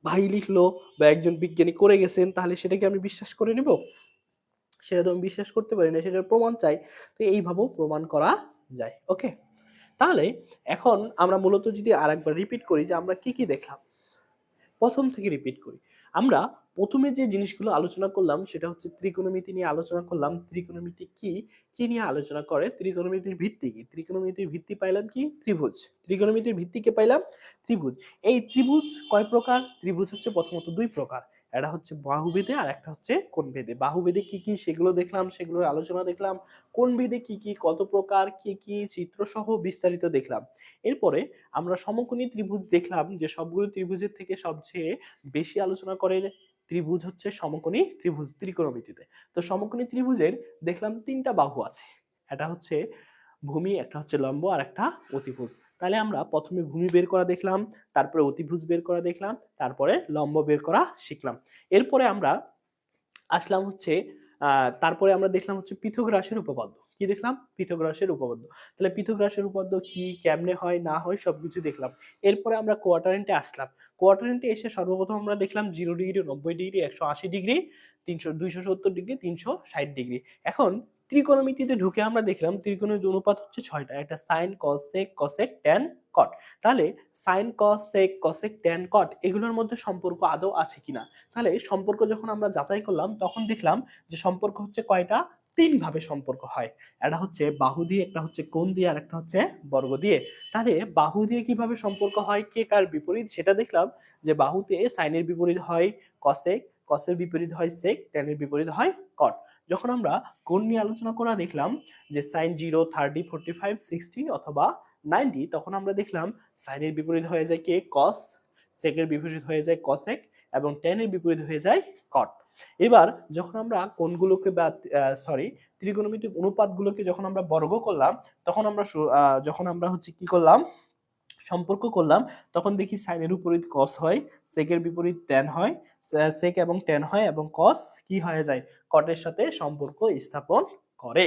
ভাই লিখলো বা একজন বিজ্ঞানী করে গেছেন, তাহলে সেটাকে আমি বিশ্বাস করে নিব, সেটা তো আমি বিশ্বাস করতে পারি না, সেটার প্রমাণ চাই। তো এইভাবেও প্রমাণ করা যায়। ওকে, তাহলে এখন আমরা মূলত যদি আরেকবার রিপিট করি যে আমরা কি কি দেখলাম, প্রথম থেকে রিপিট করি। আমরা প্রথমে যে জিনিসগুলো আলোচনা করলাম সেটা হচ্ছে ত্রিকোণমিতি নিয়ে আলোচনা করলাম। ত্রিকোণমিতি কি, কি নিয়ে আলোচনা করে, ত্রিকোণমিতির ভিত্তি কি, ত্রিকোণমিতির ভিত্তি পাইলাম কি ত্রিভুজ, ত্রিকোণমিতির ভিত্তিকে পাইলাম ত্রিভুজ। এই ত্রিভুজ কয় প্রকার, ত্রিভুজ হচ্ছে প্রথমত দুই প্রকার, একটা হচ্ছে বাহুভেদে আর একটা হচ্ছে কোণভেদে। বাহুভেদে কি কি সেগুলো দেখলাম, সেগুলোর আলোচনা দেখলাম। কোণভেদে কি কি, কত প্রকার, কি কি চিত্র সহ বিস্তারিত দেখলাম। এরপরে আমরা সমকোণী ত্রিভুজ দেখলাম, যে সবগুলো ত্রিভুজের থেকে সবচেয়ে বেশি আলোচনা করে ত্রিভুজ হচ্ছে সমকোণী ত্রিভুজ ত্রিকোণমিতিতে। তো সমকোণী ত্রিভুজের দেখলাম তিনটা বাহু আছে, একটা হচ্ছে ভূমি, একটা হচ্ছে লম্ব, আর একটা অতিভুজ। তাহলে আমরা প্রথমে ভূমি বের করা দেখলাম, তারপরে অতিভুজ বের করা দেখলাম, তারপরে লম্ব বের করা শিখলাম। এরপরে আমরা আসলাম হচ্ছে তারপরে আমরা দেখলাম হচ্ছে পিথাগোরাসের উপপাদ্য। কি দেখলাম, পিথাগোরাসের উপপাদ্য। তাহলে পিথাগোরাসের উপপাদ্য কি, কেমনে হয় না হয় সবকিছু দেখলাম। এরপরে আমরা কোয়াড্রেন্টে আসলাম। কোয়াড্রেন্টে এসে সর্বপ্রথম আমরা দেখলাম 0 degree, 90 degree, 180 degree, 270 degree, 360 degree. এখন ত্রিকোণমিতিতে ঢুকে আমরা দেখলাম ত্রিকোণের অনুপাত হচ্ছে 6টা, একটা sign, cos, sec, cosec, tan, কট। তাহলে sign, cos, sec, cosec, tan, কট এগুলোর মধ্যে সম্পর্ক আদৌ আছে কিনা। তাহলে সম্পর্ক যখন আমরা যাচাই করলাম তখন দেখলাম যে সম্পর্ক হচ্ছে কয়টা, তিন ভাবে সম্পর্ক হয়। একটা হচ্ছে বাহু দিয়ে, একটা হচ্ছে কোণ দিয়ে, আর একটা হচ্ছে বর্গ দিয়ে। তাহলে বাহু দিয়ে কিভাবে সম্পর্ক হয়, কে কার বিপরীত সেটা দেখলাম, যে বাহুতে সাইনের বিপরীত হয় কসেক, কসের বিপরীত হয় সেক, ট্যানের বিপরীত হয় কট। যখন আমরা কোণ নিয়ে আলোচনা করা দেখলাম যে সাইন 0, 30, 45, 60 অথবা 90, তখন আমরা দেখলাম সাইনের বিপরীত হয়ে যায় কে, কস, সেকের বিপরীত হয়ে যায় কসেক, এবং ট্যানের বিপরীত হয়ে যায় কট। এবার যখন আমরা কোণগুলোকে বা ত্রিকোণমিতিক অনুপাতগুলোকে যখন আমরা বর্গ করলাম, তখন আমরা যখন আমরা হচ্ছে কি করলাম, সম্পর্ক করলাম, তখন দেখি সাইনের বিপরীত কস হয়, সেকের বিপরীত ট্যান হয়, সেক এবং ট্যান হয়, এবং কস কি হয়ে যায়, কটের সাথে সম্পর্ক স্থাপন করে।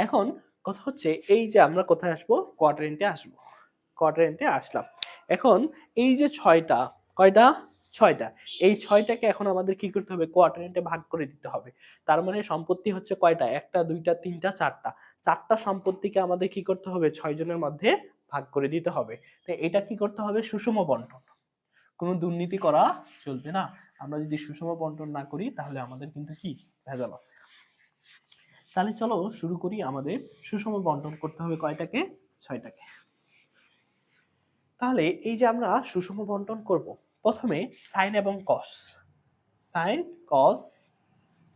এখন কথা হচ্ছে এই যে আমরা কোথায় আসবো, কোয়াড্রেন্টে আসবো। কোয়াড্রেন্টে আসলাম। এখন এই যে ছয়টা, কয়টা, ছয়টা, এই ছয়টাকে এখন আমাদের কি করতে হবে, কোয়াড্রেন্টে ভাগ করে দিতে হবে। তার মানে সম্পত্তি হচ্ছে কয়টা, একটা, দুইটা, তিনটা, চারটা। চারটা সম্পত্তিকে আমাদের কি করতে হবে, 6 জনের মধ্যে ভাগ করে দিতে হবে। তো এটা কি করতে হবে, সুষম বন্টন, কোনো দুর্নীতি করা চলবে না। আমরা যদি সুষম বন্টন না করি তাহলে আমাদের কিন্তু কি ভেজাল আছে। তাহলে চলো শুরু করি। আমাদের সুষম বন্টন করতে হবে কয়টাকে? 6টাকে। তাহলে এই যে আমরা সুষম বন্টন করব, প্রথমে সাইন এবং cos, sine cos,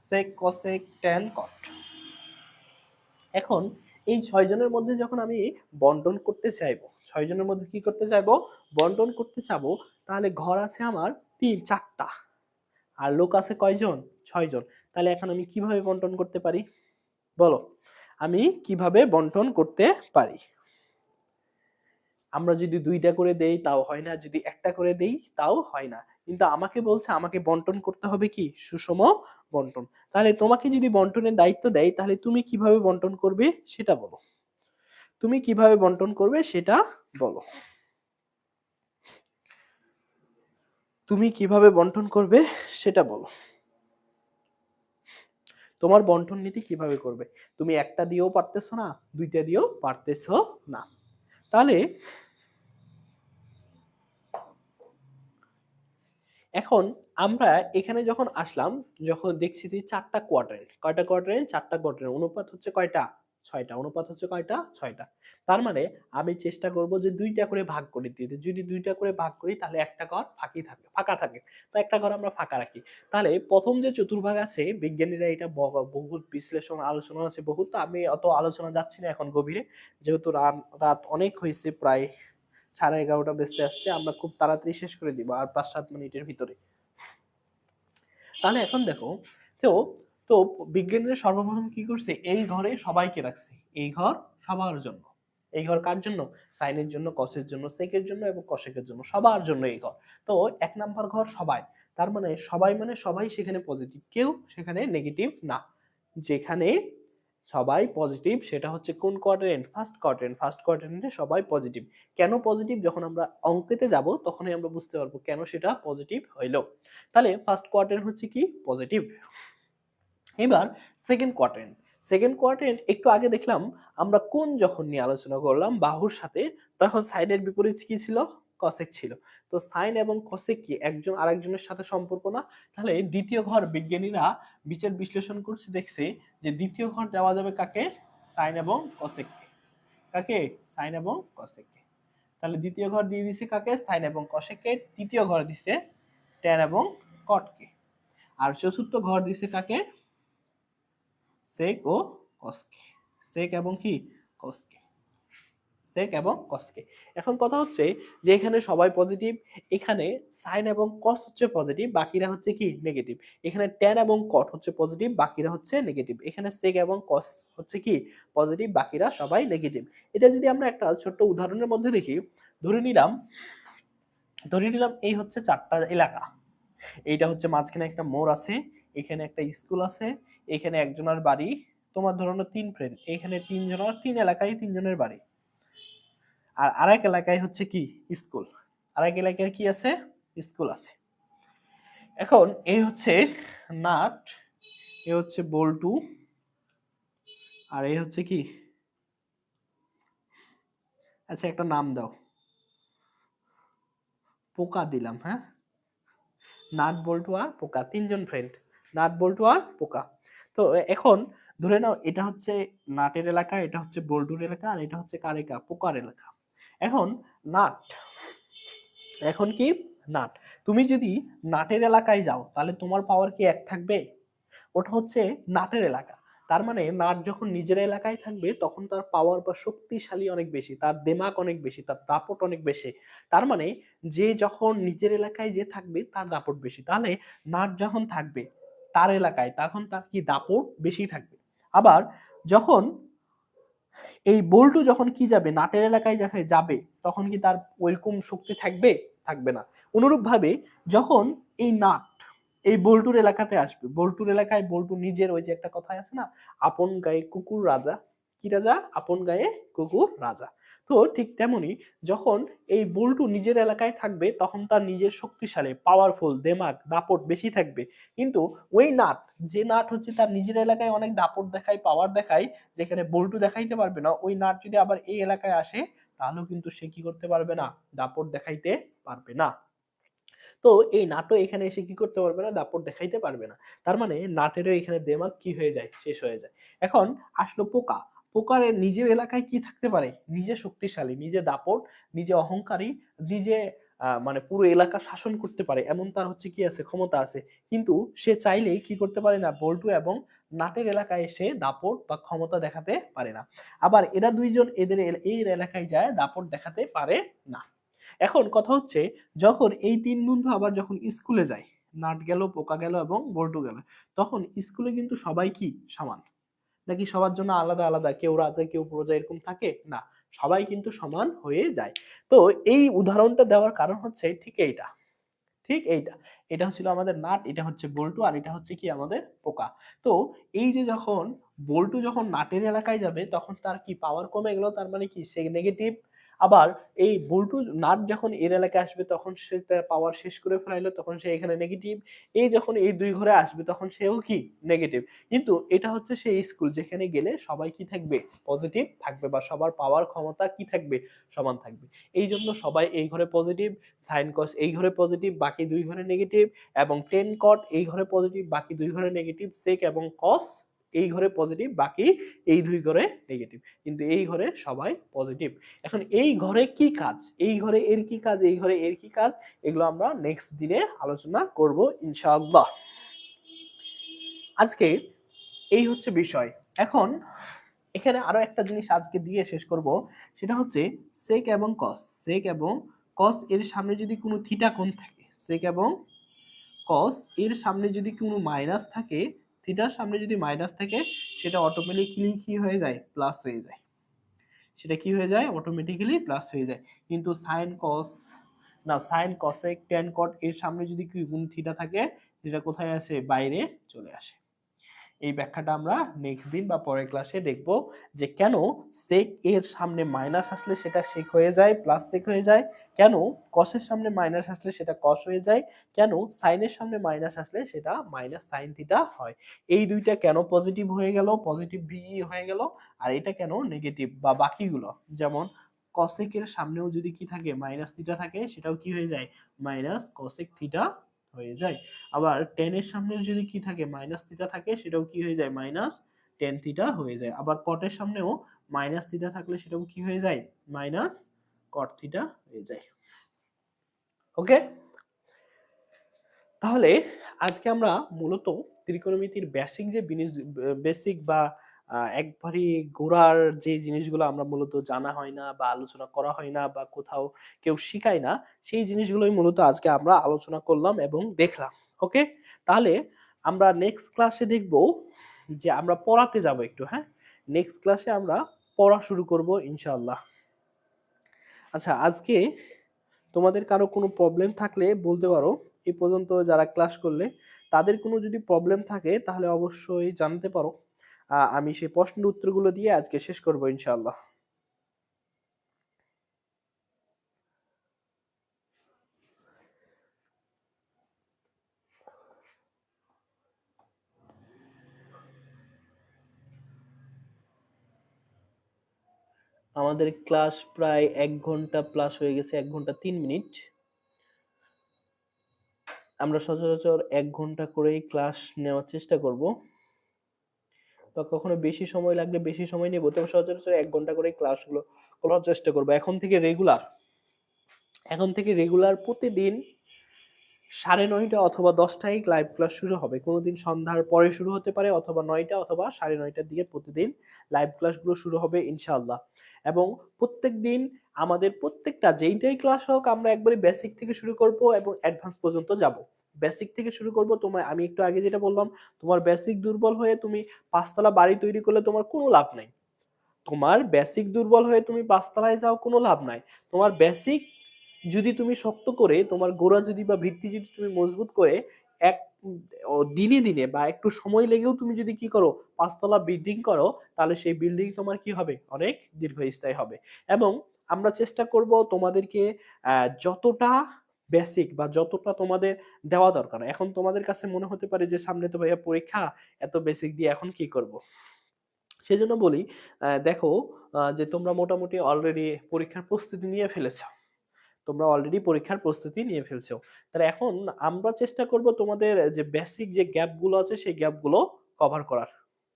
sec cosec tan cot. এখন এই 6 জনের মধ্যে যখন আমি বন্টন করতে চাইবো, 6 জনের মধ্যে কি করতে চাইবো? বন্টন করতে চাবো। তাহলে ঘর আছে আমার 4টা, আর লোক আছে কয়জন? 6 জন। তাহলে এখন আমি কিভাবে বন্টন করতে পারি বলো? আমি কিভাবে বন্টন করতে পারি? আমরা যদি 2টা করে দেই তাও হয় না, যদি একটা করে দেই তাও হয় না। কিন্তু আমাকে বলছে আমাকে বন্টন করতে হবে কি? সুষম বন্টন। তাহলে তোমাকে যদি বন্টনের দায়িত্ব দেয়, তাহলে তুমি কিভাবে বন্টন করবে সেটা বলো। তুমি কিভাবে বন্টন করবে সেটা বলো। তুমি কিভাবে বন্টন করবে সেটা বলো। তোমার বন্টন নীতি কিভাবে করবে? তুমি একটা দিয়েও পারতেছো না, 2টা দিয়েও পারতেছো না। তাহলে এখন আমরা এখানে যখন আসলাম, যখন দেখছি যে 4টা কোয়াড্রেন্ট, কয়টা কোয়াড্রেন্ট? 4টা কোয়াড্রেন্ট। অনুপাত হচ্ছে কয়টা? 6টা। অনুপাত হচ্ছে কয়টা? 6টা। তার মানে আমি চেষ্টা করব যে 2টা করে ভাগ করে দিতে। যদি 2টা করে ভাগ করি তাহলে একটা ঘর ফাঁকা থাকে। তো একটা ঘর আমরা ফাঁকা রাখি। তাহলে প্রথম যে চতুর্ভাগ আছে, বিজ্ঞানীরা এটা বহুত বিশ্লেষণ আলোচনা আছে বহুত। তো আমি অত আলোচনা যাচ্ছি না এখন গভীরে, যেহেতু রাত অনেক হয়েছে, প্রায় 11:30 বেজতে আসছে। আমরা খুব তাড়াতাড়ি শেষ করে দিব আর 5-7 মিনিটের ভিতরে। তাহলে এখন দেখো, তো তো বিজ্ঞানীরা সর্বপ্রথম কি করছে? এই ঘরে সবাইকে রাখছে। এই ঘর সবার জন্য। এই ঘর কার জন্য? সাইনের জন্য, কসের জন্য, সেকের জন্য এবং কসেকের জন্য, সবার জন্য এই ঘর। তো 1 নাম্বার ঘর সবাই। তার মানে সবাই মানে সবাই সেখানে পজিটিভ, কেউ সেখানে নেগেটিভ না। যেখানে সবাই পজিটিভ সেটা হচ্ছে কোন কোয়াড্রেন্ট? First quadrant. ফার্স্ট কোয়াড্রেন্টে সবাই পজিটিভ। কেন পজিটিভ? যখন আমরা অঙ্কেতে যাব তখনই আমরা বুঝতে পারবো কেন সেটা পজিটিভ হইলো। তাহলে ফার্স্ট কোয়াড্রেন্ট হচ্ছে কি? পজিটিভ। এবার সেকেন্ড কোয়াড্রেন্ট। সেকেন্ড কোয়াড্রেন্ট একটু আগে দেখলাম আমরা কোন যখন নিয়ে আলোচনা করলাম বাহুর সাথে, তখন সাইনের বিপরীত কি ছিল? কসেক ছিল। তো সাইন এবং কসেক কি একজন আরেকজনের সাথে সম্পর্ক না? তাহলে দ্বিতীয় ঘর বিজ্ঞানীরা বিচার বিশ্লেষণ করছে, দেখছে যে দ্বিতীয় ঘর দেওয়া যাবে কাকে? সাইন এবং কসেককে। কাকে? সাইন এবং কসেককে। তাহলে দ্বিতীয় ঘর দিয়ে দিছে কাকে? সাইন এবং কসেককে। তৃতীয় ঘর দিছে ট্যান এবং কটকে। আর চতুর্থ ঘর দিছে কাকে? সেক ও কসকে। সেক এবং কি? কসকে। সেক এবং কসকে। এখন কথা হচ্ছে যে এখানে সবাই পজিটিভ, এখানে সাইন এবং কস হচ্ছে পজিটিভ, বাকিরা হচ্ছে কি? নেগেটিভ। এখানে ট্যান এবং কট হচ্ছে পজিটিভ, বাকিরা হচ্ছে নেগেটিভ। এখানে সেক এবং কস হচ্ছে কি? পজিটিভ, বাকিরা সবাই নেগেটিভ। এটা যদি আমরা একটা ছোট্ট উদাহরণের মধ্যে দেখি, ধরে নিলাম এই হচ্ছে 4টা এলাকা। এইটা হচ্ছে মাঝখানে একটা মোড় আছে, এখানে একটা স্কুল আছে, এখানে একজনের বাড়ি। তোমার ধরো 3 ফ্রেন্ড, এখানে 3 জনের, 3 এলাকায় 3 জনের বাড়ি। আর আরেক এলাকায় হচ্ছে কি? স্কুল। আরেক এলাকায় কি আছে? স্কুল আছে। এখন এই হচ্ছে নাট, এ হচ্ছে বল্টু, আর এই হচ্ছে কি? আচ্ছা একটা নাম দাও। পোকা দিলাম, হ্যাঁ? নাট বল্টু আর পোকা, 3জন ফ্রেন্ড। নাট বল্টু আর পোকা। তো এখন ধরে নাও এটা হচ্ছে নাটের এলাকা, এটা হচ্ছে বল্টুর এলাকা, আর এটা হচ্ছে কার এলাকা? পোকার এলাকা। এখন নাট, এখন কি? নাট, তুমি যদি নাটের এলাকায় যাও তাহলে তোমার পাওয়ার কি 1 থাকবে? ওটা হচ্ছে নাটের এলাকা। তার মানে নাট যখন নিজের এলাকায় থাকবে তখন তার পাওয়ার বা শক্তিশালী অনেক বেশি, তার দিমাগ অনেক বেশি, তার দাপট অনেক বেশি। তার মানে যে যখন নিজের এলাকায় যে থাকবে তার দাপট বেশি। তাহলে নাট যখন থাকবে তার এলাকায় তখন তার কি? দাপট বেশি থাকবে। আবার যখন এই বল্টু যখন কি যাবে? নাটের এলাকায় যাবে, তখন কি তার ওইরকম শক্তি থাকবে? থাকবে না। অনুরূপ ভাবে যখন এই নাট এই বল্টুর এলাকাতে আসবে, বল্টুর এলাকায় বল্টু নিজের, ওই যে একটা কথাই আছে না, আপন গায়ে কুকুর রাজা। কি রাজা? আপন গায়ে কুকুর রাজা। তো ঠিক তেমনি যখন এই বল্টু নিজের এলাকায় থাকবে তখন তার নিজের শক্তিশালী, পাওয়ারফুল দেমাগ, দাপট বেশি থাকবে। কিন্তু ওই নাট, যে নাট হচ্ছে তার নিজের এলাকায় অনেক দাপট দেখায়, পাওয়ার দেখায়, যেখানে বল্টু দেখাইতে পারবে না, ওই নাট যদি আবার এই এলাকায় আসে তাহলেও কিন্তু সে কি করতে পারবে না? দাপট দেখাইতে পারবে না। তো এই নাটও এখানে এসে কি করতে পারবে না, দাপট দেখাইতে পারবে না। তার মানে নাটেরও এখানে দেমাগ কি হয়ে যায়, শেষ হয়ে যায়। এখন আসলো পোকা। পোকার নিজের এলাকায় কি থাকতে পারে, নিজে শক্তিশালী, নিজে দাপট, নিজে অহংকারী, নিজে মানে পুরো এলাকা শাসন করতে পারে এমন তার হচ্ছে কি আছে, ক্ষমতা আছে। কিন্তু সে চাইলেই কি করতে পারে না, বল্টু এবং নাটের এলাকায় এসে দাপট বা ক্ষমতা দেখাতে পারে না। আবার এরা দুইজন এই এলাকায় যায় দাপট দেখাতে পারে না। এখন কথা হচ্ছে, যখন এই তিন বন্ধু আবার যখন স্কুলে যায়, নাট গেল, পোকা গেল এবং বল্টু গেল, তখন স্কুলে কিন্তু সবাই কি সমান, নাকি সবার জন্য আলাদা আলাদা, কেউ রাজা কেউ প্রজা এরকম থাকে না, সবাই কিন্তু সমান হয়ে যায়। তো এই উদাহরণটা দেওয়ার কারণ হচ্ছে ঠিক এইটা, ঠিক এইটা। এটা হচ্ছিল আমাদের নাট, এটা হচ্ছে বল্টু, আর এটা হচ্ছে কি আমাদের পোকা। তো এই যে যখন বল্টু যখন নাটের এলাকায় যাবে তখন তার কি পাওয়ার কমে গেল, তার মানে কি সে নেগেটিভ। আবার এই বল্টু নাট যখন এর এলাকায় আসবে তখন সে তার পাওয়ার শেষ করে ফেলাইলো, তখন সে এখানে নেগেটিভ। এই যখন এই দুই ঘরে আসবে তখন সেও কি নেগেটিভ। কিন্তু এটা হচ্ছে সেই স্কুল যেখানে গেলে সবাই কি থাকবে, পজিটিভ থাকবে, বা সবার পাওয়ার ক্ষমতা কি থাকবে, সমান থাকবে। এই জন্য সবাই এই ঘরে পজিটিভ, সাইন কস এই ঘরে পজিটিভ, বাকি দুই ঘরে নেগেটিভ, এবং টেন কট এই ঘরে পজিটিভ, বাকি দুই ঘরে নেগেটিভ, সেক এবং কস এই ঘরে পজিটিভ, বাকি এই দুই ঘরে নেগেটিভ, কিন্তু এই ঘরে সবাই পজিটিভ। এখন এই ঘরে কি কাজ, এই ঘরে এর কি কাজ, এই ঘরে এর কি কাজ, এগুলো আমরা নেক্সট দিনে আলোচনা করব ইনশাআল্লাহ। আজকে এই হচ্ছে বিষয়। এখন এখানে আরো একটা জিনিস আজকে দিয়ে শেষ করব, সেটা হচ্ছে সেক এবং কস। সেক এবং কস এর সামনে যদি কোনো থিটা কোণ থাকে, সেক এবং কস এর সামনে যদি কোনো মাইনাস থাকে, থিটার সামনে যদি মাইনাস থাকে, সেটা অটোমেটিক্যালি কি হয়ে যায়, প্লাস হয়ে যায়। সেটা কি হয়ে যায়, অটোমেটিক্যালি প্লাস হয়ে যায়। কিন্তু সাইন কস না, সাইন কসেক ট্যান কট এর সামনে যদি কি গুণ থিটা থাকে, সেটা কোথায় আসে, বাইরে চলে আসে। এই ব্যাখ্যাটা আমরা নেক্সট দিন বা পরের ক্লাসে দেখব, যে কেন সেক এর সামনে মাইনাস আসলে সেটা সেক হয়ে যায়, প্লাস সেক হয়ে যায়, কেন কসের সামনে মাইনাস আসলে সেটা কস হয়ে যায়, কেন সাইনের সামনে মাইনাস আসলে সেটা মাইনাস সাইন থিটা হয়। এই দুইটা কেন পজিটিভ হয়ে গেল, পজিটিভ ভিই হয়ে গেল, আর এটা কেন নেগেটিভ, বা বাকিগুলো যেমন কসেকের সামনেও যদি কি থাকে, মাইনাস থিটা থাকে, সেটাও কি হয়ে যায়, মাইনাস কসেক থিটা হয়ে যায়। আবার টেন এর সামনে যদি কি থাকে, মাইনাস থিটা থাকে, সেটাও কি হয়ে যায়, মাইনাস টেন থিটা হয়ে যায়। আবার কটের সামনেও মাইনাস থিটা থাকলে সেটাও কি হয়ে যায়, মাইনাস কট থিটা হয়ে যায়। ওকে, তাহলে আজকে আমরা মূলত ত্রিকোণমিতির বেসিক যে বেসিক বা একবারই গোড়ার যে জিনিসগুলো আমরা মূলত জানা হয় না বা আলোচনা করা হয় না বা কোথাও কেউ শিখায় না, সেই জিনিসগুলোই মূলত আজকে আমরা আলোচনা করলাম এবং দেখলাম। ওকে, তাহলে আমরা নেক্সট ক্লাসে দেখব যে আমরা পড়াতে যাব একটু। হ্যাঁ, নেক্সট ক্লাসে আমরা পড়া শুরু করব ইনশাআল্লাহ। আচ্ছা, আজকে তোমাদের কারো কোনো প্রবলেম থাকলে বলতে পারো। এই পর্যন্ত যারা ক্লাস করলে তাদের কোনো যদি প্রবলেম থাকে তাহলে অবশ্যই জানতে পারো। আমি সেই প্রশ্নের উত্তরগুলো দিয়ে আজকে শেষ করব ইনশাআল্লাহ। আমাদের ক্লাস প্রায় 1 ঘন্টা প্লাস হয়ে গেছে, 1 ঘন্টা 3 মিনিট। আমরা সচরাচর 1 ঘন্টা করেই ক্লাস নেওয়ার চেষ্টা করব, বা কখনো বেশি সময় লাগলে বেশি সময় নেব, তবে সচরাচর 1 ঘন্টা করে ক্লাসগুলো করার চেষ্টা করবো। এখন থেকে রেগুলার প্রতিদিন 9:30 অথবা 10টায় লাইভ ক্লাস শুরু হবে। কোনোদিন সন্ধ্যার পরে শুরু হতে পারে, অথবা 9টা অথবা 9:30টার দিকে প্রতিদিন লাইভ ক্লাসগুলো শুরু হবে ইনশাআল্লাহ। এবং প্রত্যেকদিন আমাদের প্রত্যেকটা যেইটাই ক্লাস হোক আমরা একবারে বেসিক থেকে শুরু করব এবং অ্যাডভান্স পর্যন্ত যাব। বেসিক থেকে শুরু করব। তোমার আমি একটু আগে যেটা বললাম, তোমার বেসিক দুর্বল হয়ে তুমি 5তলা বাড়ি তৈরি করলে তোমার কোনো লাভ নাই। তোমার বেসিক দুর্বল হয়ে তুমি 5তলায় যাও, কোনো লাভ নাই। তোমার বেসিক যদি তুমি শক্ত করে, তোমার গোড়া যদি বা ভিত্তি যদি তুমি মজবুত করে এক দিনে দিনে বা একটু সময় লেগেও তুমি যদি কি করো, 5তলা বিল্ডিং করো, তাহলে সেই বিল্ডিং তোমার কি হবে, অনেক দীর্ঘস্থায়ী হবে। এবং আমরা চেষ্টা করব তোমাদেরকে যতটা বেসিক বা যতটা তোমাদের দেওয়া দরকার। এখন তোমাদের কাছে মনে হতে পারে যে সামনে তো ভাইয়া পরীক্ষা, এত বেসিক দিয়ে এখন কি করব। সেজন্য বলি, দেখো যে তোমরা মোটামুটি অলরেডি পরীক্ষার প্রস্তুতি নিয়ে ফেলেছো। তোমরা অলরেডি পরীক্ষার প্রস্তুতি নিয়ে ফেলছো। তাহলে এখন আমরা চেষ্টা করব তোমাদের যে বেসিক যে গ্যাপগুলো আছে সেই গ্যাপগুলো কভার করার।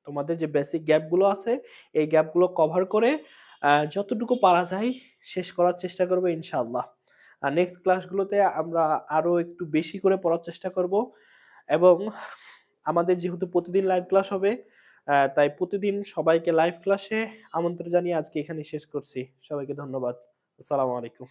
তোমাদের যে বেসিক গ্যাপগুলো আছে এই গ্যাপগুলো কভার করে যতটুকু পারা যায় শেষ করার চেষ্টা করব ইনশাআল্লাহ। আর নেক্সট ক্লাসগুলোতে আমরা আরো একটু বেশি করে পড়ার চেষ্টা করব এবং আমাদের যেহেতু প্রতিদিন লাইভ ক্লাস হবে তাই প্রতিদিন সবাইকে লাইভ ক্লাসে আমন্ত্রণ জানিয়ে আজকে এখানেই শেষ করছি। সবাইকে ধন্যবাদ। আসসালামু আলাইকুম।